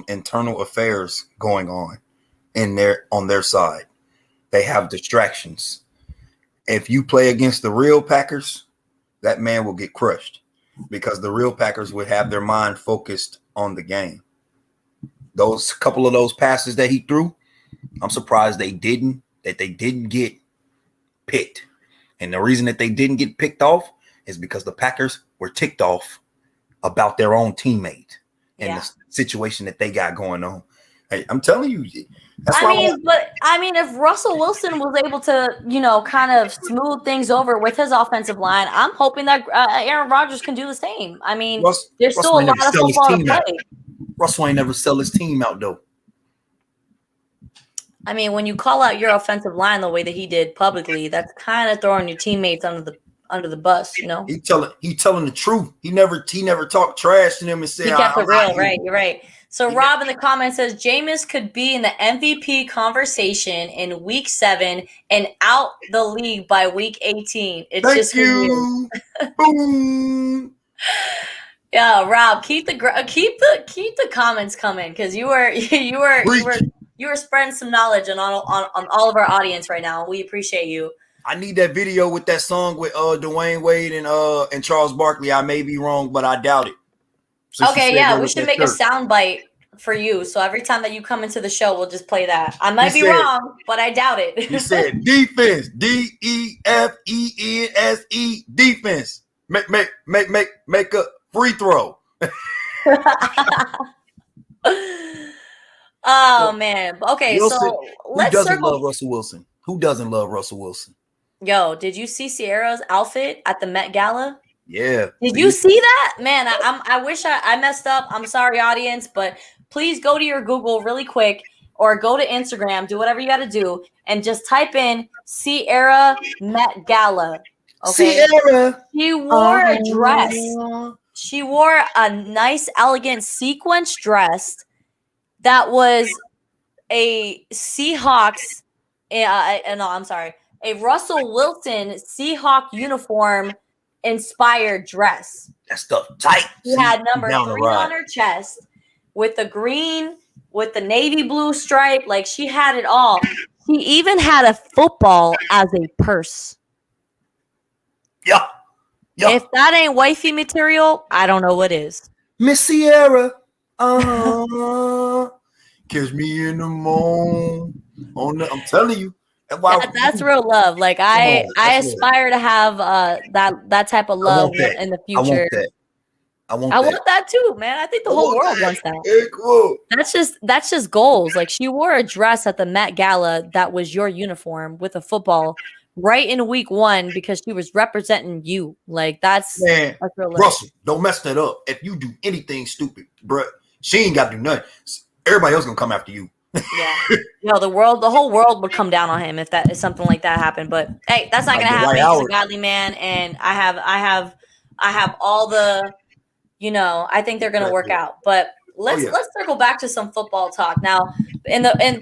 internal affairs going on on their side. They have distractions. If you play against the real Packers, that man will get crushed because the real Packers would have their mind focused on the game. Those couple of those passes that he threw, I'm surprised they didn't get picked. And the reason that they didn't get picked off is because the Packers were ticked off about their own teammate and the situation that they got going on. Hey, I'm telling you, that's if Russell Wilson was able to, kind of smooth things over with his offensive line, I'm hoping that Aaron Rodgers can do the same. I mean, there's still a lot of football to play. Russell ain't never sell his team out though. I mean, when you call out your offensive line the way that he did publicly, that's kind of throwing your teammates under the bus, you know? He telling the truth. He never talked trash to them and said, He kept it I'm real, not right? you. You're right. So Rob in the comments says Jameis could be in the MVP conversation in week 7 and out the league by week 18. It's Thank just who you. Boom. Yeah, Rob, keep the comments coming because you were spreading some knowledge on all of our audience right now. We appreciate you. I need that video with that song with Dwayne Wade and Charles Barkley. I may be wrong, but I doubt it. Okay, yeah, we should make a sound bite for you. So every time that you come into the show, we'll just play that. I might be wrong, but I doubt it. He said defense, DEFENSE, defense. Make a free throw. Oh man. Okay, Wilson, so let's who doesn't circle. love Russell Wilson? Who doesn't love Russell Wilson? Yo, did you see Sierra's outfit at the Met Gala? Yeah. Did you see that? Man, I wish I messed up. I'm sorry, audience, but please go to your Google really quick or go to Instagram, do whatever you got to do, and just type in Sierra Met Gala. Okay. Sierra. She wore a dress. She wore a nice, elegant sequence dress that was a Seahawks. No, I'm sorry. A Russell Wilson Seahawk uniform inspired dress. That stuff tight. She had number 3 on her chest with the green, with the navy blue stripe. Like she had it all. She even had a football as a purse. Yeah. If that ain't wifey material, I don't know what is. Miss Sierra. Kiss me in the morning. I'm telling you. That's real love. Like I aspire to have that type of love in the future. I want that too, man. I think the whole world wants that. Hey, cool. That's just goals. Like she wore a dress at the Met Gala that was your uniform with a football right in week 1 because she was representing you. Like that's real love. Russell, don't mess that up. If you do anything stupid, bro, she ain't got to do nothing. Everybody else gonna come after you. Yeah, the whole world would come down on him if something like that happened. But hey, that's not gonna happen. He's a godly man, and I have all the, I think they're gonna work out. But let's circle back to some football talk now.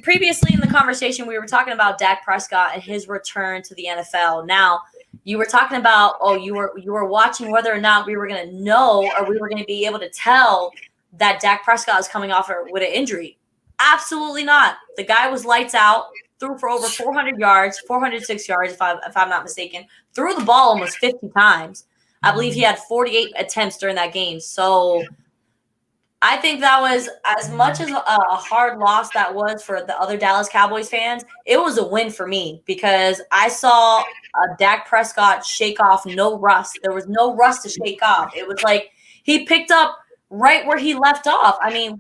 Previously in the conversation, we were talking about Dak Prescott and his return to the NFL. Now you were talking about you were watching whether or not we were gonna know or we were gonna be able to tell that Dak Prescott is coming off with an injury. Absolutely not. The guy was lights out, threw for over 400 yards, 406 yards, if I'm not mistaken, threw the ball almost 50 times. I believe he had 48 attempts during that game. So I think that was, as much as a hard loss that was for the other Dallas Cowboys fans, it was a win for me because I saw Dak Prescott shake off no rust. There was no rust to shake off. It was like he picked up right where he left off. I mean,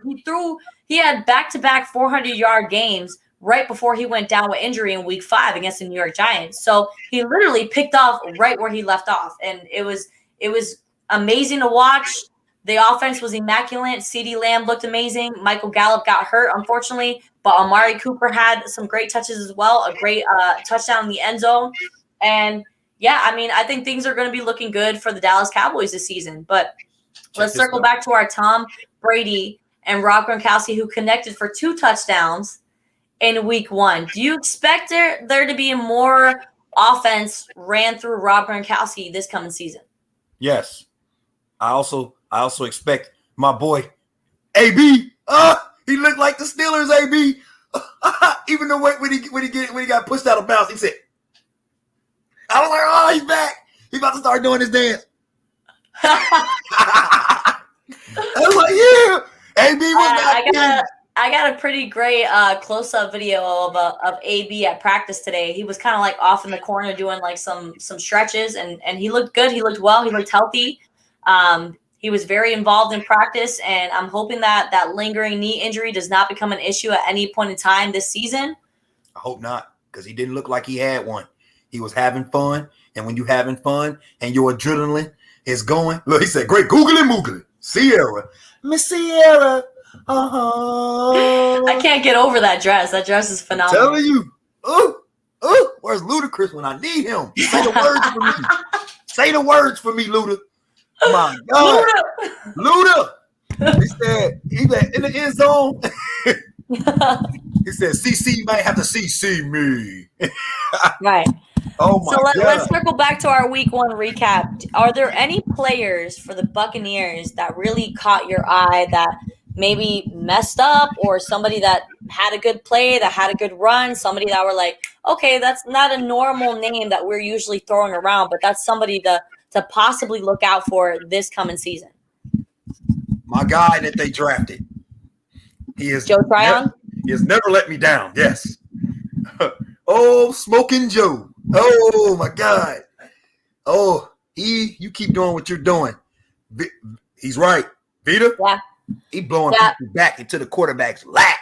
he had back-to-back 400-yard games right before he went down with injury in week 5 against the New York Giants. So he literally picked off right where he left off. And it was amazing to watch. The offense was immaculate. CeeDee Lamb looked amazing. Michael Gallup got hurt, unfortunately, but Amari Cooper had some great touches as well, a great touchdown in the end zone. And, yeah, I mean, I think things are going to be looking good for the Dallas Cowboys this season. But let's circle back to our Tom Brady and Rob Gronkowski, who connected for 2 touchdowns in week 1. Do you expect there to be more offense ran through Rob Gronkowski this coming season? Yes. I also expect my boy AB. He looked like the Steelers, AB. Even the way when he got pushed out of bounds, he said, I was like, oh, he's back. He's about to start doing his dance. I was like, yeah. AB was back. I got a pretty great close-up video of AB at practice today. He was kind of like off in the corner doing like some stretches, and he looked good. He looked well. He looked healthy. He was very involved in practice, and I'm hoping that lingering knee injury does not become an issue at any point in time this season. I hope not, because he didn't look like he had one. He was having fun, and when you're having fun and your adrenaline is going, look, he said, great, googly moogly, Sierra, Miss Sierra. I can't get over that dress. That dress is phenomenal. Telling you. Where's Ludacris when I need him? Say the words for me. Say the words for me, Luda. My God. Luda. He said, even in the end zone, he said, CC, you might have to CC me. Right. Oh, my God. Let's circle back to our week 1 recap. Are there any players for the Buccaneers that really caught your eye that maybe messed up, or somebody that had a good play, that had a good run, somebody that were like, okay, that's not a normal name that we're usually throwing around, but that's somebody to possibly look out for this coming season? My guy that they drafted. He is Joe Tryon? He has never let me down. Yes. Oh, Smoking Joe. Oh, my God. Oh, you keep doing what you're doing. He's right. Vita? Yeah. He blowing people back into the quarterback's lap.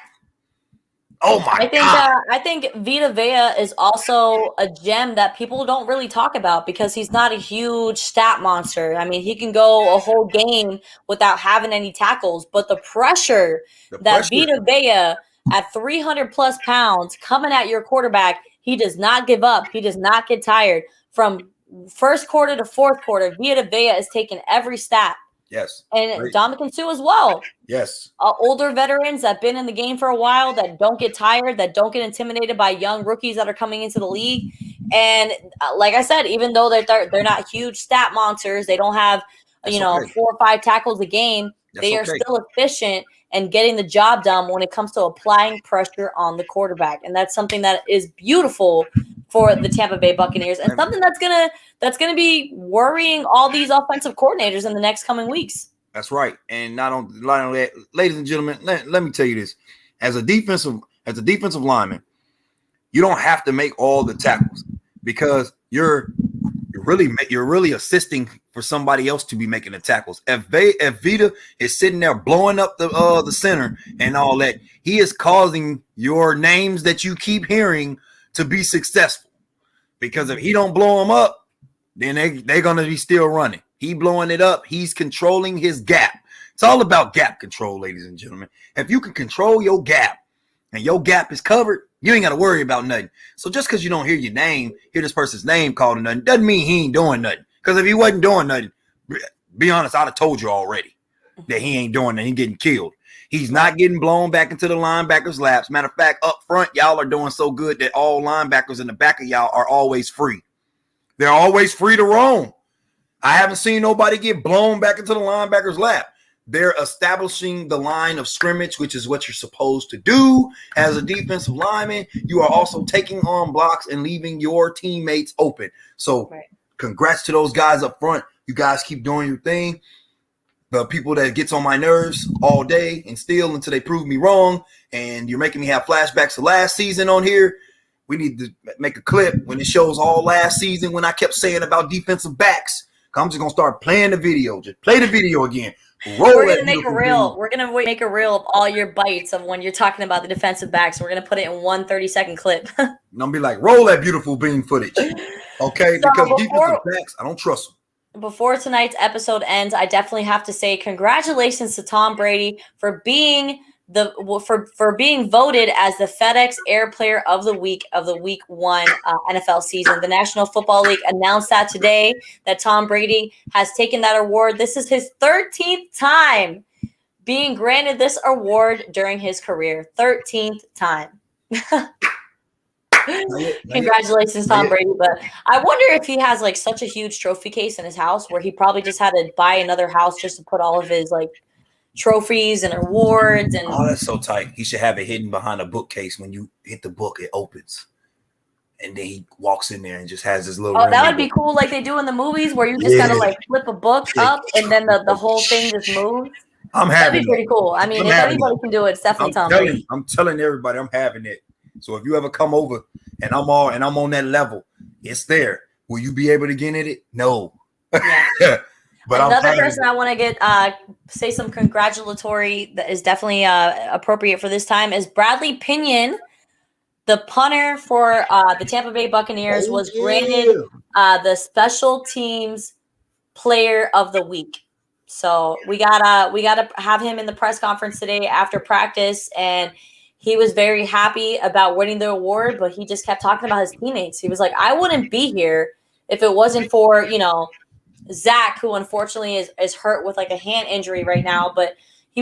Oh, my God. I think Vita Vea is also a gem that people don't really talk about because he's not a huge stat monster. I mean, he can go a whole game without having any tackles, but the pressure that Vita Vea at 300-plus pounds coming at your quarterback, he does not give up. He does not get tired. From first quarter to fourth quarter, Vita Vea is taking every stat. Yes. And Dominican Sue as well. Yes. Older veterans that have been in the game for a while, that don't get tired, that don't get intimidated by young rookies that are coming into the league. And like I said, even though they're not huge stat monsters, they don't have 4 or 5 tackles a game. They are still efficient and getting the job done when it comes to applying pressure on the quarterback. And that's something that is beautiful for the Tampa Bay Buccaneers, and something that's gonna be worrying all these offensive coordinators in the next coming weeks. That's right. And not only that, ladies and gentlemen, let me tell you this: as a defensive lineman, you don't have to make all the tackles because you're really assisting for somebody else to be making the tackles. If Vita is sitting there blowing up the center and all that, he is causing your names that you keep hearing to be successful, because if he don't blow them up, then they're going to be still running. He blowing it up. He's controlling his gap. It's all about gap control, ladies and gentlemen. If you can control your gap and your gap is covered, you ain't got to worry about nothing. So just because you don't hear this person's name called or nothing, doesn't mean he ain't doing nothing. Because if he wasn't doing nothing, be honest, I'd have told you already that he ain't doing nothing. He's getting killed. He's not getting blown back into the linebackers' laps. Matter of fact, up front, y'all are doing so good that all linebackers in the back of y'all are always free. They're always free to roam. I haven't seen nobody get blown back into the linebackers' lap. They're establishing the line of scrimmage, which is what you're supposed to do as a defensive lineman. You are also taking on blocks and leaving your teammates open. So congrats to those guys up front. You guys keep doing your thing. The people that gets on my nerves all day and still until they prove me wrong, and you're making me have flashbacks to last season on here. We need to make a clip when it shows all last season when I kept saying about defensive backs. I'm just going to start playing the video. Just play the video again. We're going to make a reel. We're going to make a reel of all your bites of when you're talking about the defensive backs. We're going to put it in one 30-second clip. I'm going to be like, roll that beautiful bean footage. Okay? So because defensive backs, I don't trust them. Before tonight's episode ends, I definitely have to say congratulations to Tom Brady for being voted as the FedEx Air Player of the Week of the Week 1 NFL season. The National Football League announced that today, that Tom Brady has taken that award. This is his 13th time being granted this award during his career. 13th time. Congratulations, Tom Brady. But I wonder if he has like such a huge trophy case in his house where he probably just had to buy another house just to put all of his like trophies and awards. And oh, that's so tight. He should have it hidden behind a bookcase. When you hit the book, it opens. And then he walks in there and just has this little. Oh, that would be cool, like they do in the movies where you just gotta like flip a book up and then the whole thing just moves. That'd be pretty cool. I mean, if anybody can do it, it's definitely Tom Brady. I'm telling everybody, I'm having it. So if you ever come over and I'm on that level, it's there. Will you be able to get in it? No. Yeah. But another person I want to get say some congratulatory that is definitely appropriate for this time is Bradley Pinion, the punter for the Tampa Bay Buccaneers, was granted the Special Teams Player of the Week. So we gotta have him in the press conference today after practice, and he was very happy about winning the award, but he just kept talking about his teammates. He was like, I wouldn't be here if it wasn't for, Zach, who unfortunately is hurt with like a hand injury right now, but he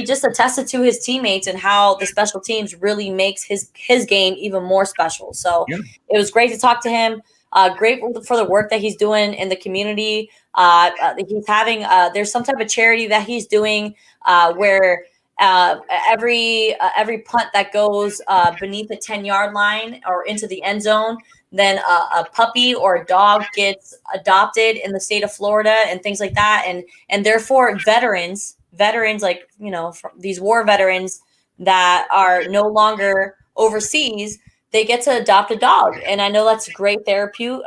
just attested to his teammates and how the special teams really makes his game even more special. So It was great to talk to him. Great for the work that he's doing in the community. He's having there's some type of charity that he's doing where every punt that goes beneath the 10-yard line or into the end zone, then a puppy or a dog gets adopted in the state of Florida and things like that. And therefore veterans like, from these war veterans that are no longer overseas, they get to adopt a dog. And I know that's great therapy,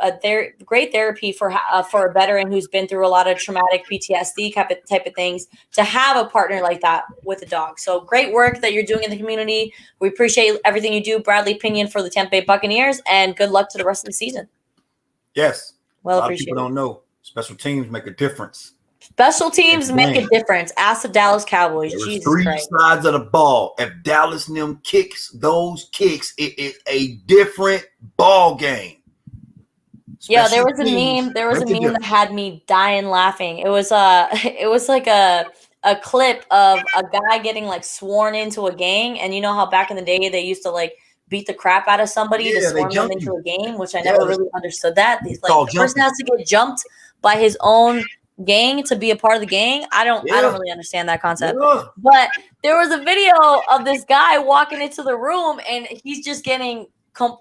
great therapy for a veteran who's been through a lot of traumatic PTSD type of things, to have a partner like that with a dog. So great work that you're doing in the community. We appreciate everything you do, Bradley Pinion for the Tampa Bay Buccaneers, and good luck to the rest of the season. Yes. Well, a lot of people don't know special teams make a difference. Special teams make a difference. Ask the Dallas Cowboys. There's three sides of the ball. If Dallas and them kicks those kicks, it is a different ball game. Yeah, there was a meme. There was a meme that had me dying laughing. It was like a clip of a guy getting like sworn into a gang, and you know how back in the day they used to like beat the crap out of somebody to sworn them into a game, which I never really understood that. Like the person has to get jumped by his own gang to be a part of the gang. I don't really understand that concept. But there was a video of this guy walking into the room, and he's just getting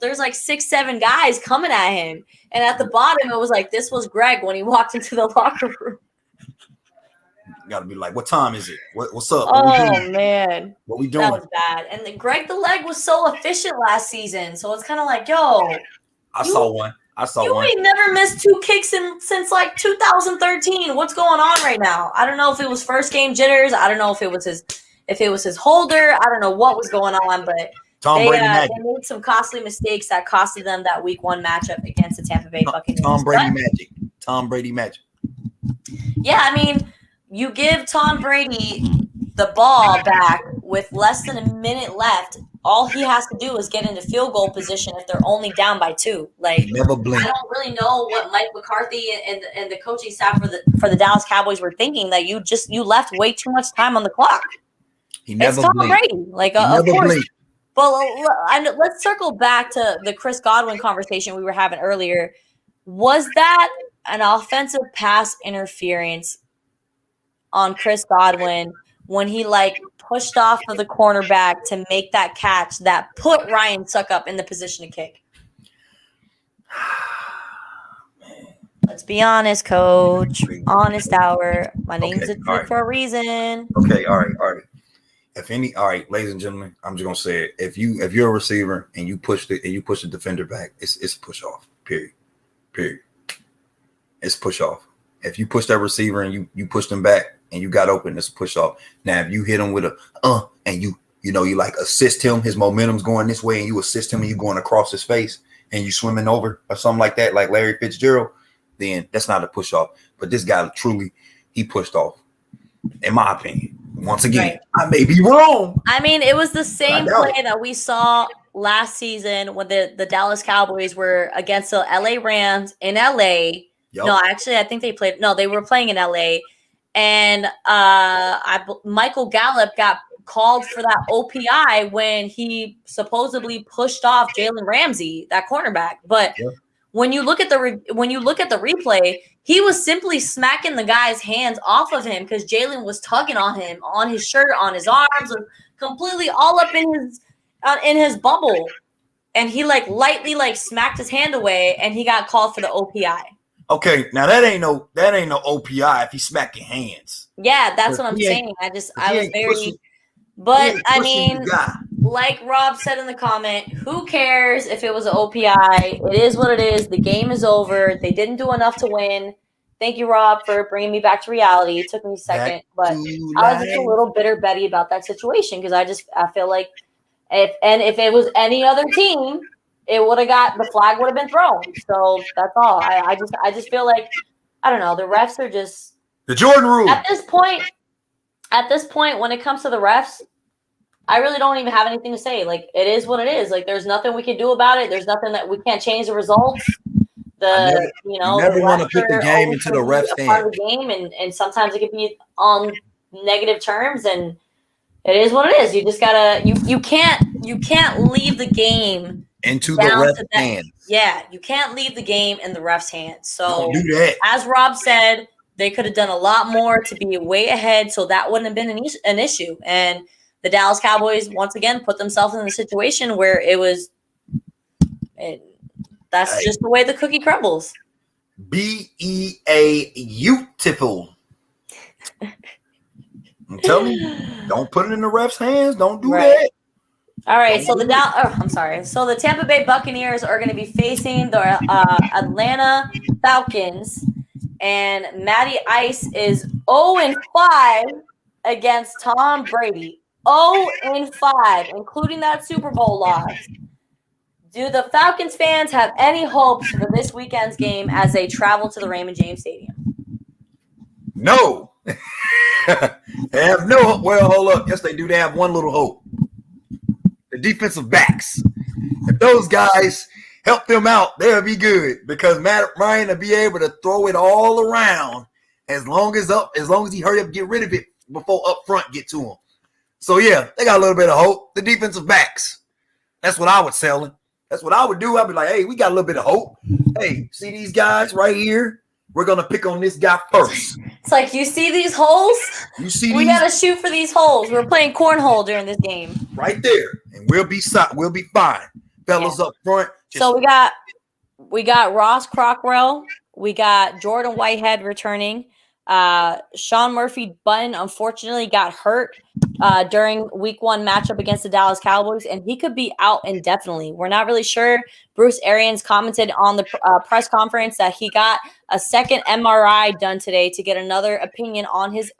there's like 6-7 guys coming at him, and at the bottom it was like, this was Greg when he walked into the locker room. Gotta be like, what time is it? What's up? Man, what we doing? That was bad. And then Greg the Leg was so efficient last season, so it's kind of like, yo, I saw one. You ain't never missed 2 kicks since like 2013. What's going on right now? I don't know if it was first game jitters. I don't know if it was his holder. I don't know what was going on, but they made some costly mistakes that costed them that week 1 matchup against the Tampa Bay Buccaneers. Tom Brady magic. Yeah, I mean, you give Tom Brady the ball back with less than a minute left. All he has to do is get into field goal position if they're only down by 2. Like, never blink. I don't really know what Mike McCarthy and the coaching staff for the Dallas Cowboys were thinking, that you left way too much time on the clock. It's Tom Brady, like of course. But let's circle back to the Chris Godwin conversation we were having earlier. Was that an offensive pass interference on Chris Godwin when he pushed off of the cornerback to make that catch that put Ryan Suckup in the position to kick? Let's be honest, Coach. Honest hour. My name's for a reason. Okay, all right. All right, ladies and gentlemen, I'm just gonna say it. If you're a receiver and you push the defender back, it's push off. Period. It's push off. If you push that receiver and you push them back and you got open, it's a push off. Now, if you hit him with a and you like assist him, his momentum's going this way, and you assist him and you going across his face and you swimming over or something like that, like Larry Fitzgerald, then that's not a push off. But this guy truly, he pushed off, in my opinion. Once again, I may be wrong. I mean, it was the same play that we saw last season when the Dallas Cowboys were against the LA Rams in LA. Yep. No, actually, I think they were playing in LA. And Michael Gallup got called for that OPI when he supposedly pushed off Jalen Ramsey, that cornerback. But when you look at the replay, he was simply smacking the guy's hands off of him because Jalen was tugging on him, on his shirt, on his arms, completely all up in his bubble. And he lightly smacked his hand away, and he got called for the OPI. Okay, now that ain't no OPI if he smack your hands. Yeah, that's what I'm saying. I was very, but I mean, like Rob said in the comment, who cares if it was an OPI? It is what it is. The game is over. They didn't do enough to win. Thank you, Rob, for bringing me back to reality. It took me a second, but I was just a little bitter Betty about that situation because I feel like if it was any other team, it would have the flag would have been thrown. So that's all. I just feel like, I don't know. The refs are just, The Jordan rule. At this point, when it comes to the refs, I really don't even have anything to say. Like, it is what it is. Like, there's nothing we can do about it. There's nothing that we can't change the results. You never want to put the game into the refs' part of the game, and sometimes it can be on negative terms, and it is what it is. You just gotta you can't leave the game into the refs' hands. Yeah, you can't leave the game in the refs' hands. So don't do that. As Rob said, they could have done a lot more to be way ahead, so that wouldn't have been an issue. And the Dallas Cowboys once again put themselves in a situation where it was. That's just the way the cookie crumbles. Beautiful. I'm telling you, don't put it in the refs' hands. Don't do that. All right, so the Tampa Bay Buccaneers are going to be facing the Atlanta Falcons, and Matty Ice is 0-5 against Tom Brady. 0-5, including that Super Bowl loss. Do the Falcons fans have any hopes for this weekend's game as they travel to the Raymond James Stadium? No. They have no. Well, hold up. Yes, they do. They have one little hope. The defensive backs. If those guys help them out, they'll be good because Matt Ryan will be able to throw it all around as long as he hurry up, get rid of it before up front get to him. So yeah, they got a little bit of hope. The defensive backs. That's what I would sell it. That's what I would do. I'd be like, hey, we got a little bit of hope. Hey, see these guys right here? We're going to pick on this guy first. It's like, you see these holes? We got to shoot for these holes. We're playing cornhole during this game. Right there. And we'll be fine. Fellas up front. So we got Ross Crockrell. We got Jordan Whitehead returning. Sean Murphy-Bunting unfortunately got hurt during week 1 matchup against the Dallas Cowboys, and he could be out indefinitely. We're not really sure. Bruce Arians commented on the press conference that he got a second MRI done today to get another opinion on his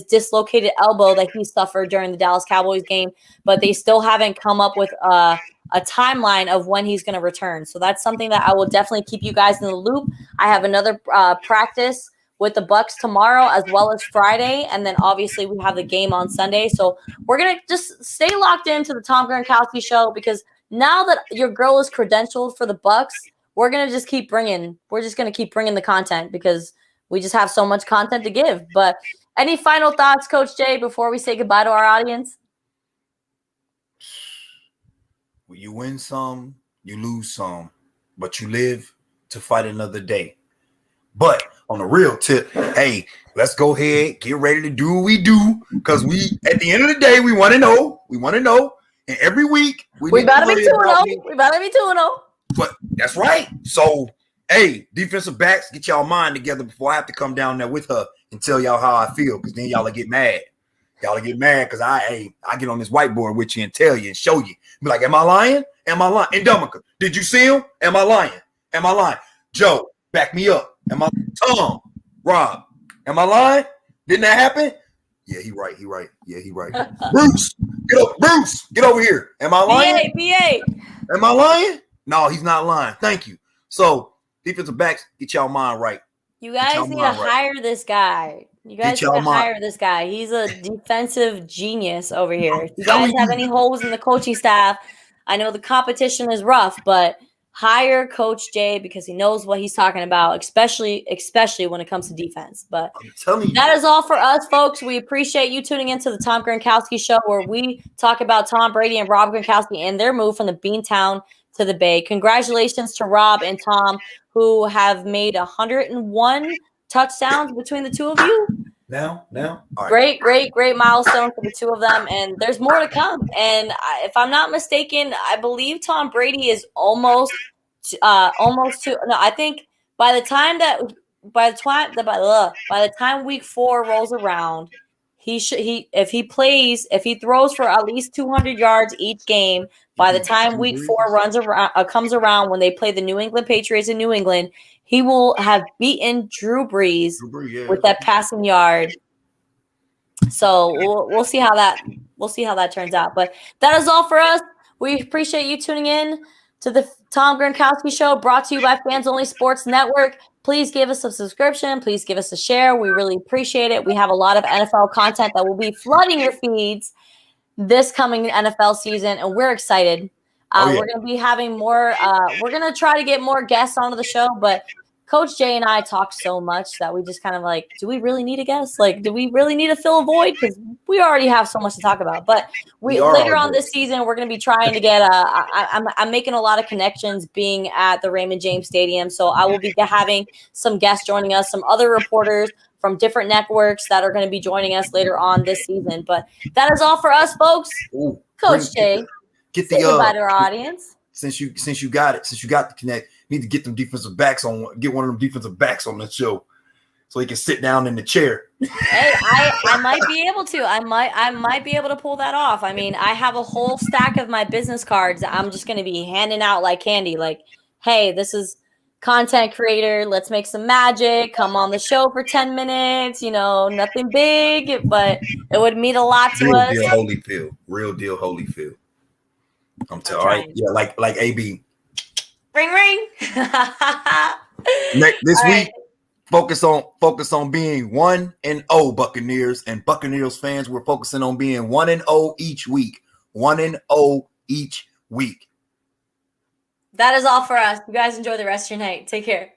dislocated elbow that he suffered during the Dallas Cowboys game, but they still haven't come up with a timeline of when he's going to return. So that's something that I will definitely keep you guys in the loop. I have another practice with the Bucs tomorrow as well as Friday, and then obviously we have the game on Sunday. So we're gonna just stay locked into the Tom Gronkowski show, because now that your girl is credentialed for the Bucs, we're gonna just keep bringing. We're just gonna keep bringing the content because we just have so much content to give. But any final thoughts, Coach Jay, before we say goodbye to our audience? Well, you win some, you lose some, but you live to fight another day. But on the real tip, hey, let's go ahead, get ready to do what we do, because at the end of the day, we want to know. We want to know. And every week, we better be 2-0. We better be 2-0. But that's right. So, hey, defensive backs, get y'all mind together before I have to come down there with her and tell y'all how I feel, because then y'all will get mad. Y'all will get mad because I get on this whiteboard with you and tell you and show you. Be like, am I lying? Am I lying? And Dummica, did you see him? Am I lying? Am I lying? Joe, back me up. Am I Tom? Rob, am I lying? Didn't that happen? Yeah, he right. Yeah, he right. Bruce, get over here. Am I lying? BA. Am I lying? No, he's not lying. Thank you. So, defensive backs, get y'all mind right. You guys need to hire this guy. You guys need to hire this guy. He's a defensive genius over here. If you guys have any holes in the coaching staff, I know the competition is rough, but hire Coach Jay because he knows what he's talking about, especially when it comes to defense. But I'm telling you, that is all for us, folks. We appreciate you tuning into the Tom Gronkowski Show, where we talk about Tom Brady and Rob Gronkowski and their move from the Beantown to the Bay. Congratulations to Rob and Tom, who have made 101 touchdowns between the two of you. Now. All right. Great milestone for the two of them, and there's more to come. And if I'm not mistaken, I believe Tom Brady is almost to. No, I think by the time week 4 rolls around, if he throws for at least 200 yards each game, by the time week 4 comes around, when they play the New England Patriots in New England, he will have beaten Drew Brees with that passing yard. So we'll see how that turns out. But that is all for us. We appreciate you tuning in to the Tom Gronkowski Show, brought to you by Fans Only Sports Network. Please give us a subscription. Please give us a share. We really appreciate it. We have a lot of NFL content that will be flooding your feeds this coming NFL season, and we're excited. We're going to be having more. We're going to try to get more guests onto the show, but Coach Jay and I talk so much that we just kind of like, do we really need a guest? Like, do we really need to fill a void? Because we already have so much to talk about. But later on this season, we're going to be trying to get I'm making a lot of connections being at the Raymond James Stadium. So I will be having some guests joining us, some other reporters from different networks that are going to be joining us later on this season. But that is all for us, folks. Ooh, Coach Jay, get say goodbye to our audience. Since you got the connect, need to get them defensive backs on. Get one of them defensive backs on the show, so he can sit down in the chair. Hey, I might be able to. I might be able to pull that off. I mean, I have a whole stack of my business cards that I'm just going to be handing out like candy. Like, hey, this is content creator. Let's make some magic. Come on the show for 10 minutes. You know, nothing big, but it would mean a lot to us. Real deal Holyfield. I'm telling you, all right? Yeah, like AB. Ring, ring. This week, focus on being 1-0 Buccaneers and Buccaneers fans. We're focusing on being 1-0 each week. 1-0 each week. That is all for us. You guys enjoy the rest of your night. Take care.